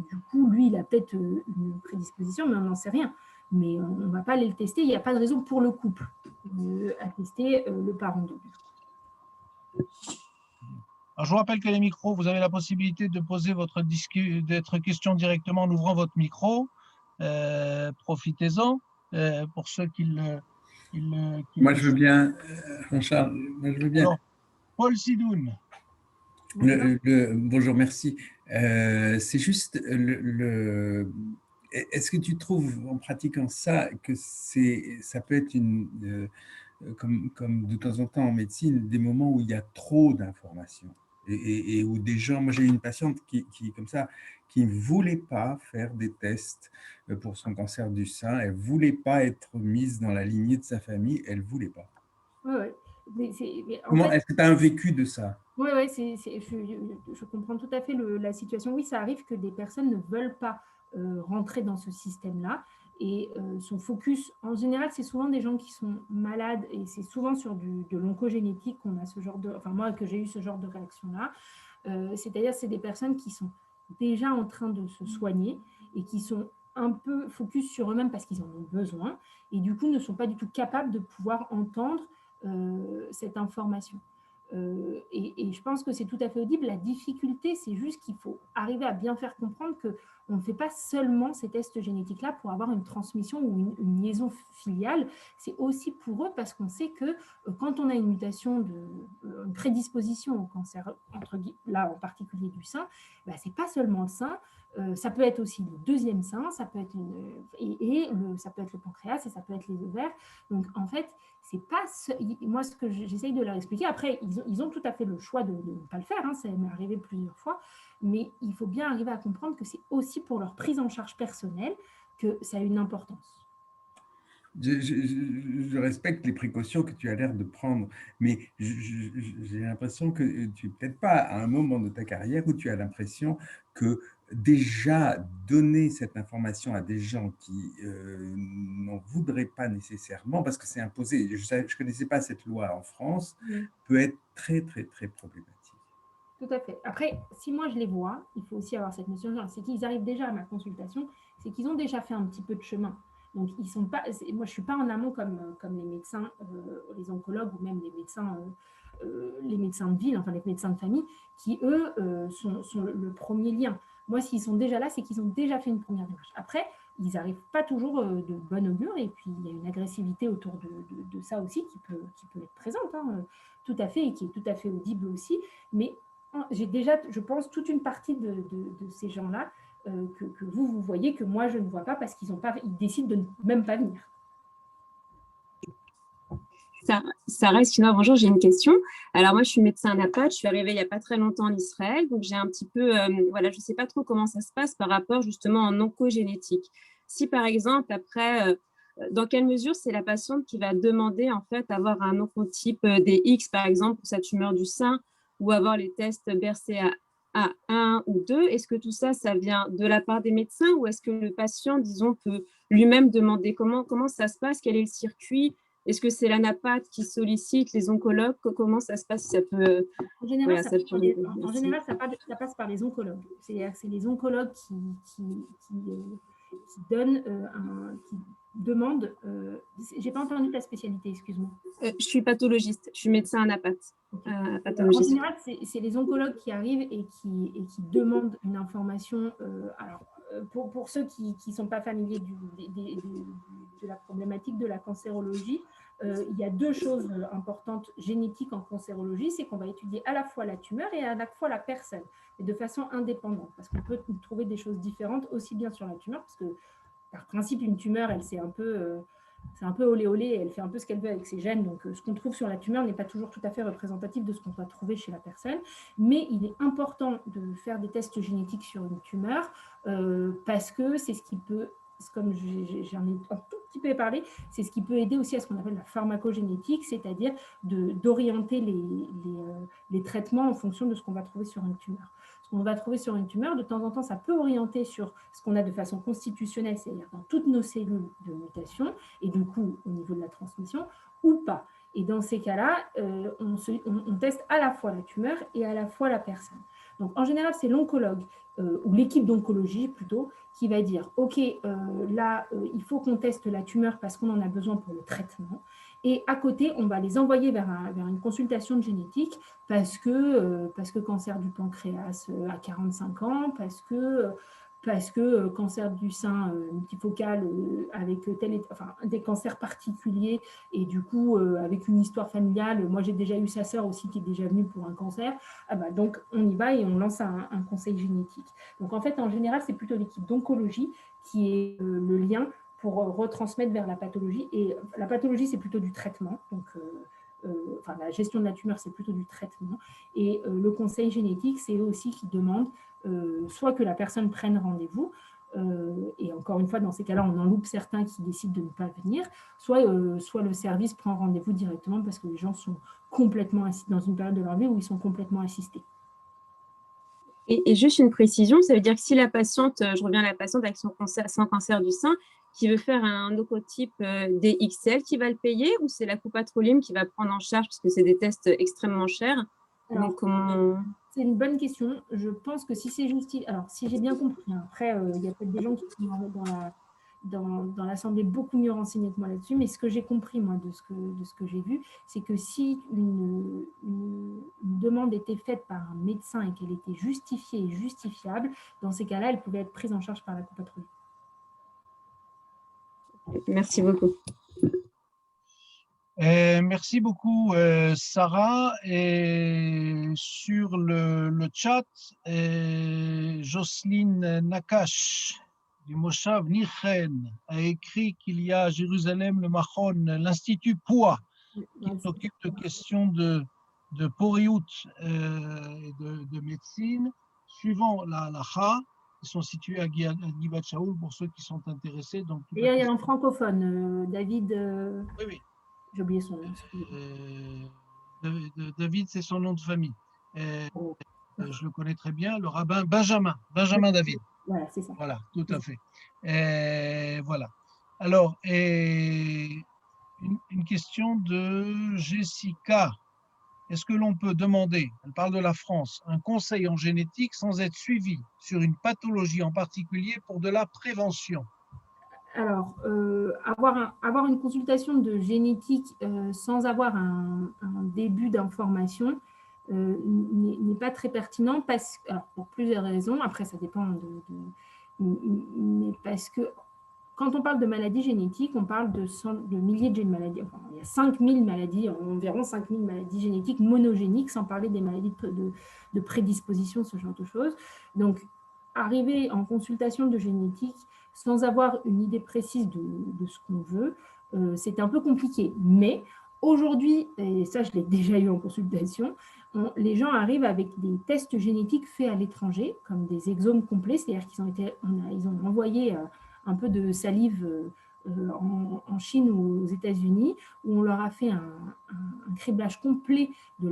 Du coup, lui, il a peut-être une prédisposition, mais on n'en sait rien. Mais on ne va pas aller le tester. Il n'y a pas de raison pour le couple à tester le parent 2. Alors, je vous rappelle que les micros, vous avez la possibilité de poser votre question directement en ouvrant votre micro. Profitez-en pour ceux qui le... Moi, je veux bien, Jean-Charles, moi, je veux bien. Alors, Paul Sidoun. Bonjour, merci. C'est juste, est-ce que tu trouves en pratiquant ça que ça peut être comme de temps en temps en médecine, des moments où il y a trop d'informations et où des gens, moi j'ai eu une patiente qui comme ça, qui ne voulait pas faire des tests pour son cancer du sein, elle ne voulait pas être mise dans la lignée de sa famille, elle ne voulait pas. Ouais. Comment est-ce que tu as un vécu de ça? Oui, je comprends tout à fait la situation. Oui, ça arrive que des personnes ne veulent pas rentrer dans ce système-là et son focus, en général, c'est souvent des gens qui sont malades et c'est souvent sur de l'oncogénétique qu'on a ce genre de... Enfin, moi, que j'ai eu ce genre de réaction-là. C'est-à-dire, c'est des personnes qui sont déjà en train de se soigner et qui sont un peu focus sur eux-mêmes parce qu'ils en ont besoin et du coup ne sont pas du tout capables de pouvoir entendre cette information. Et je pense que c'est tout à fait audible. La difficulté, c'est juste qu'il faut arriver à bien faire comprendre qu'on ne fait pas seulement ces tests génétiques-là pour avoir une transmission ou une liaison filiale. C'est aussi pour eux parce qu'on sait que quand on a une mutation, une prédisposition au cancer, là en particulier du sein, bah, ce n'est pas seulement le sein. Ça peut être aussi le deuxième sein, ça peut être ça peut être le pancréas et ça peut être les ovaires. Donc en fait, c'est pas moi ce que j'essaye de leur expliquer. Après, ils ont tout à fait le choix de ne pas le faire, hein, ça m'est arrivé plusieurs fois, mais il faut bien arriver à comprendre que c'est aussi pour leur prise en charge personnelle que ça a une importance. Je respecte les précautions que tu as l'air de prendre, mais j'ai l'impression que tu n'es peut-être pas à un moment de ta carrière où tu as l'impression que déjà donner cette information à des gens qui n'en voudraient pas nécessairement, parce que c'est imposé, je ne connaissais pas cette loi en France, peut être très, très, très problématique. Tout à fait. Après, si moi je les vois, il faut aussi avoir cette notion, c'est qu'ils arrivent déjà à ma consultation, c'est qu'ils ont déjà fait un petit peu de chemin. Donc, ils sont pas, moi, je ne suis pas en amont comme les médecins, les oncologues ou même les médecins de ville, enfin les médecins de famille, qui, eux, sont le premier lien. Moi, s'ils sont déjà là, c'est qu'ils ont déjà fait une première démarche. Après, ils n'arrivent pas toujours de bon augure, et puis il y a une agressivité autour de ça aussi qui peut être présente, hein, tout à fait, et qui est tout à fait audible aussi. Mais j'ai déjà, je pense, toute une partie de ces gens-là que vous voyez, que moi, je ne vois pas parce qu'ils décident de ne même pas venir. Sarah, excuse-moi, bonjour, j'ai une question. Alors, moi, je suis médecin naprapathe, je suis arrivée il n'y a pas très longtemps en Israël, donc j'ai un petit peu, voilà, je ne sais pas trop comment ça se passe par rapport justement en oncogénétique. Si, par exemple, après, dans quelle mesure c'est la patiente qui va demander, en fait, avoir un oncotype DX, par exemple, pour sa tumeur du sein, ou avoir les tests BRCA1 ou 2, est-ce que tout ça, ça vient de la part des médecins, ou est-ce que le patient, disons, peut lui-même demander comment ça se passe, quel est le circuit? Est-ce que c'est la NAPAT qui sollicite les oncologues? Comment ça se passe? Ça peut, en général, ça passe par les oncologues. C'est-à-dire que c'est les oncologues qui donnent, qui demandent. Je n'ai pas entendu ta spécialité, excuse-moi. Je suis pathologiste, je suis médecin NAPAT. Okay. En général, c'est les oncologues qui arrivent et qui demandent une information. Alors, pour ceux qui ne sont pas familiers de la problématique de la cancérologie, il y a deux choses importantes génétiques en cancérologie, c'est qu'on va étudier à la fois la tumeur et à la fois la personne, mais de façon indépendante, parce qu'on peut trouver des choses différentes aussi bien sur la tumeur, parce que par principe, une tumeur, elle c'est un peu olé olé, elle fait un peu ce qu'elle veut avec ses gènes, donc ce qu'on trouve sur la tumeur n'est pas toujours tout à fait représentatif de ce qu'on va trouver chez la personne, mais il est important de faire des tests génétiques sur une tumeur parce que c'est ce qui peut, comme j'en ai un tout petit peu parlé, c'est ce qui peut aider aussi à ce qu'on appelle la pharmacogénétique, c'est-à-dire d'orienter les traitements en fonction de ce qu'on va trouver sur une tumeur. Ce qu'on va trouver sur une tumeur, de temps en temps, ça peut orienter sur ce qu'on a de façon constitutionnelle, c'est-à-dire dans toutes nos cellules de mutation, et du coup, au niveau de la transmission, ou pas. Et dans ces cas-là, on teste à la fois la tumeur et à la fois la personne. Donc, en général, c'est l'oncologue ou l'équipe d'oncologie plutôt qui va dire, OK, là, il faut qu'on teste la tumeur parce qu'on en a besoin pour le traitement. Et à côté, on va les envoyer vers une consultation de génétique parce que cancer du pancréas à 45 ans, parce que cancer du sein multifocal avec des cancers particuliers et du coup avec une histoire familiale. Moi, j'ai déjà eu sa sœur aussi qui est déjà venue pour un cancer. Donc, on y va et on lance un conseil génétique. Donc, en fait, en général, c'est plutôt l'équipe d'oncologie qui est le lien pour retransmettre vers la pathologie. Et la pathologie, c'est plutôt du traitement. Donc, la gestion de la tumeur, c'est plutôt du traitement. Et le conseil génétique, c'est eux aussi qui demandent soit que la personne prenne rendez-vous, et encore une fois, dans ces cas-là, on en loupe certains qui décident de ne pas venir, soit le service prend rendez-vous directement parce que les gens sont complètement dans une période de leur vie où ils sont complètement assistés. Et juste une précision, ça veut dire que si la patiente, je reviens à la patiente avec son cancer du sein, qui veut faire un oncotype DXL, qui va le payer, ou c'est la Coupatrolim qui va prendre en charge parce que c'est des tests extrêmement chers? Alors, c'est une bonne question. Je pense que si c'est justifié, alors si j'ai bien compris, hein, après il y a peut-être des gens qui sont dans l'Assemblée beaucoup mieux renseignés que moi là-dessus, mais ce que j'ai compris moi de ce que j'ai vu, c'est que si une demande était faite par un médecin et qu'elle était justifiée et justifiable, dans ces cas-là, elle pouvait être prise en charge par la Coupatrolim. Merci beaucoup. Merci beaucoup, Sarah. Et sur le chat, Jocelyne Nakash du Moshav Nichen a écrit qu'il y a à Jérusalem le Machon, l'Institut Poua, qui s'occupe de questions de poriout et de médecine, suivant la halakha. Ils sont situés à Givat Shaul pour ceux qui sont intéressés. Donc, Et il y a un francophone, David, oui, oui. j'ai oublié son nom. David, c'est son nom de famille. Oh. Je le connais très bien, le rabbin Benjamin David. Voilà, c'est ça. Voilà, tout à fait. Voilà. Alors, une question de Jessica. Est-ce que l'on peut demander, elle parle de la France, un conseil en génétique sans être suivi sur une pathologie en particulier pour de la prévention? Alors, avoir une consultation de génétique sans avoir un début d'information n'est pas très pertinent pour plusieurs raisons. Après, ça dépend mais parce que quand on parle de maladies génétiques, on parle de milliers de maladies. Enfin, il y a 5000 maladies, environ 5000 maladies génétiques monogéniques, sans parler des maladies de prédisposition, ce genre de choses. Donc, arriver en consultation de génétique sans avoir une idée précise de ce qu'on veut, c'est un peu compliqué. Mais aujourd'hui, et ça je l'ai déjà eu en consultation, les gens arrivent avec des tests génétiques faits à l'étranger, comme des exomes complets, c'est-à-dire qu'ils ont envoyé un peu de salive en Chine ou aux États-Unis, où on leur a fait un criblage complet de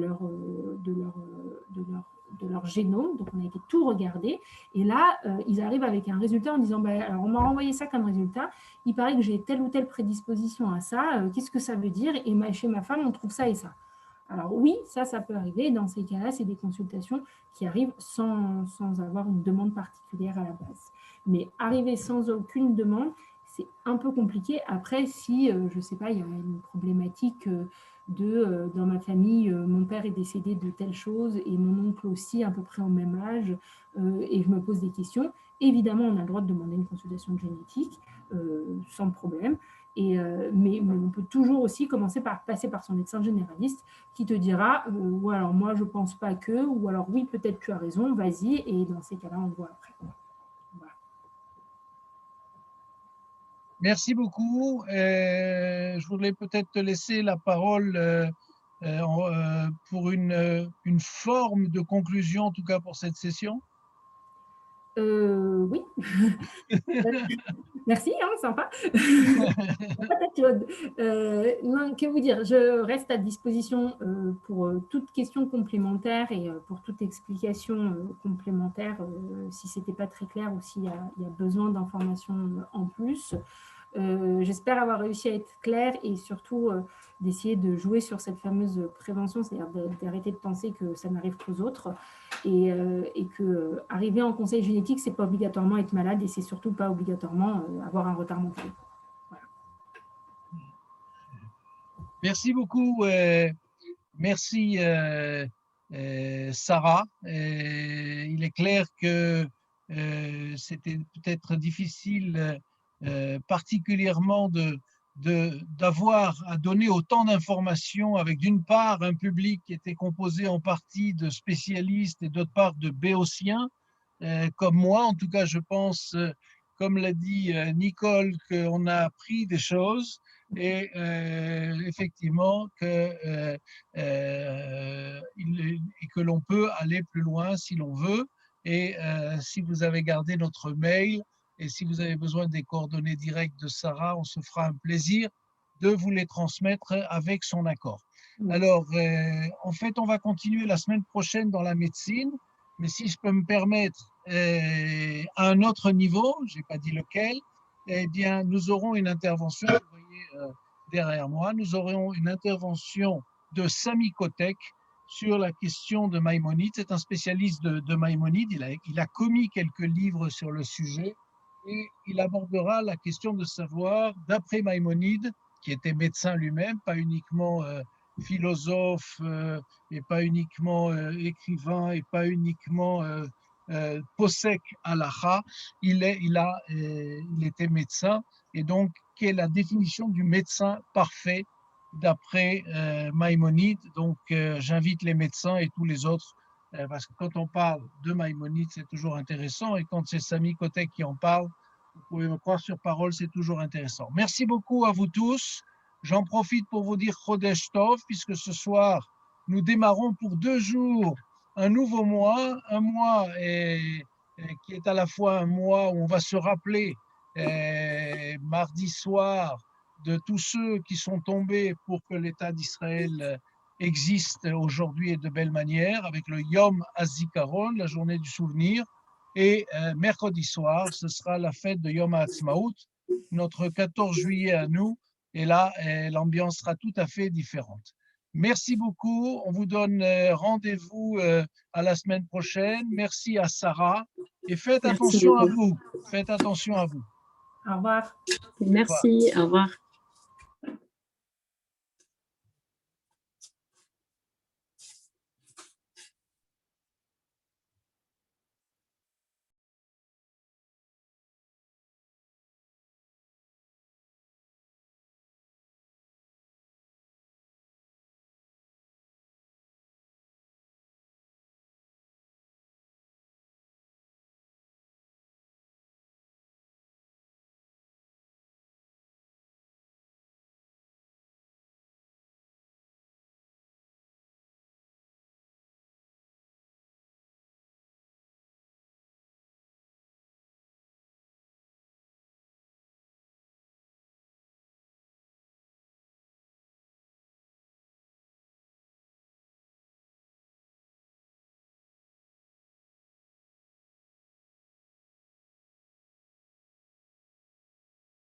leur génome, donc on a été tout regardé, et là, ils arrivent avec un résultat en disant, alors on m'a renvoyé ça comme résultat, il paraît que j'ai telle ou telle prédisposition à ça, qu'est-ce que ça veut dire? Et chez ma femme, on trouve ça et ça. Alors oui, ça peut arriver, dans ces cas-là, c'est des consultations qui arrivent sans avoir une demande particulière à la base. Mais arriver sans aucune demande, c'est un peu compliqué. Après, si, je ne sais pas, il y a une problématique dans ma famille, mon père est décédé de telle chose et mon oncle aussi, à peu près au même âge, et je me pose des questions, évidemment, on a le droit de demander une consultation de génétique, sans problème. Mais on peut toujours aussi commencer par passer par son médecin généraliste qui te dira ou alors moi je pense pas que, ou alors oui peut-être tu as raison, vas-y, et dans ces cas-là on voit après. Voilà. Merci beaucoup. Je voudrais peut-être te laisser la parole pour une forme de conclusion, en tout cas pour cette session. Oui. Merci, hein, sympa. Non, que vous dire, je reste à disposition pour toute question complémentaire et pour toute explication complémentaire si ce n'était pas très clair ou s'il y a besoin d'informations en plus. J'espère avoir réussi à être claire et surtout d'essayer de jouer sur cette fameuse prévention, c'est-à-dire d'arrêter de penser que ça n'arrive qu'aux autres et que arriver en conseil génétique, c'est pas obligatoirement être malade et c'est surtout pas obligatoirement avoir un retard mental. Voilà. Merci beaucoup. Merci Sarah. Il est clair que c'était peut-être difficile particulièrement d'avoir à donner autant d'informations avec d'une part un public qui était composé en partie de spécialistes et d'autre part de béotiens, comme moi. En tout cas, je pense, comme l'a dit Nicole, qu'on a appris des choses et effectivement que l'on peut aller plus loin si l'on veut. Et si vous avez gardé notre mail, et si vous avez besoin des coordonnées directes de Sarah, on se fera un plaisir de vous les transmettre avec son accord. Alors, en fait, on va continuer la semaine prochaine dans la médecine, mais si je peux me permettre, à un autre niveau, je n'ai pas dit lequel, eh bien, nous aurons une intervention, vous voyez derrière moi, nous aurons une intervention de Sami Kotek sur la question de Maïmonide. C'est un spécialiste de Maïmonide, il a commis quelques livres sur le sujet, et il abordera la question de savoir, d'après Maïmonide, qui était médecin lui-même, pas uniquement philosophe, et pas uniquement écrivain, et pas uniquement posek halacha, il était médecin, et donc, quelle est la définition du médecin parfait d'après Maïmonide. Donc, j'invite les médecins et tous les autres parce que quand on parle de Maïmonide, c'est toujours intéressant. Et quand c'est Sami Kotek qui en parle, vous pouvez me croire sur parole, c'est toujours intéressant. Merci beaucoup à vous tous. J'en profite pour vous dire Chodesh Tov, puisque ce soir, nous démarrons pour 2 jours un nouveau mois, un mois qui est à la fois un mois où on va se rappeler mardi soir de tous ceux qui sont tombés pour que l'État d'Israël existe aujourd'hui et de belle manière, avec le Yom HaZikaron, la journée du souvenir. Et mercredi soir, ce sera la fête de Yom HaAtzmaut, notre 14 juillet à nous. Et là, l'ambiance sera tout à fait différente. Merci beaucoup. On vous donne rendez-vous à la semaine prochaine. Merci à Sarah. Et faites attention à vous. Faites attention à vous. Au revoir. Merci, au revoir.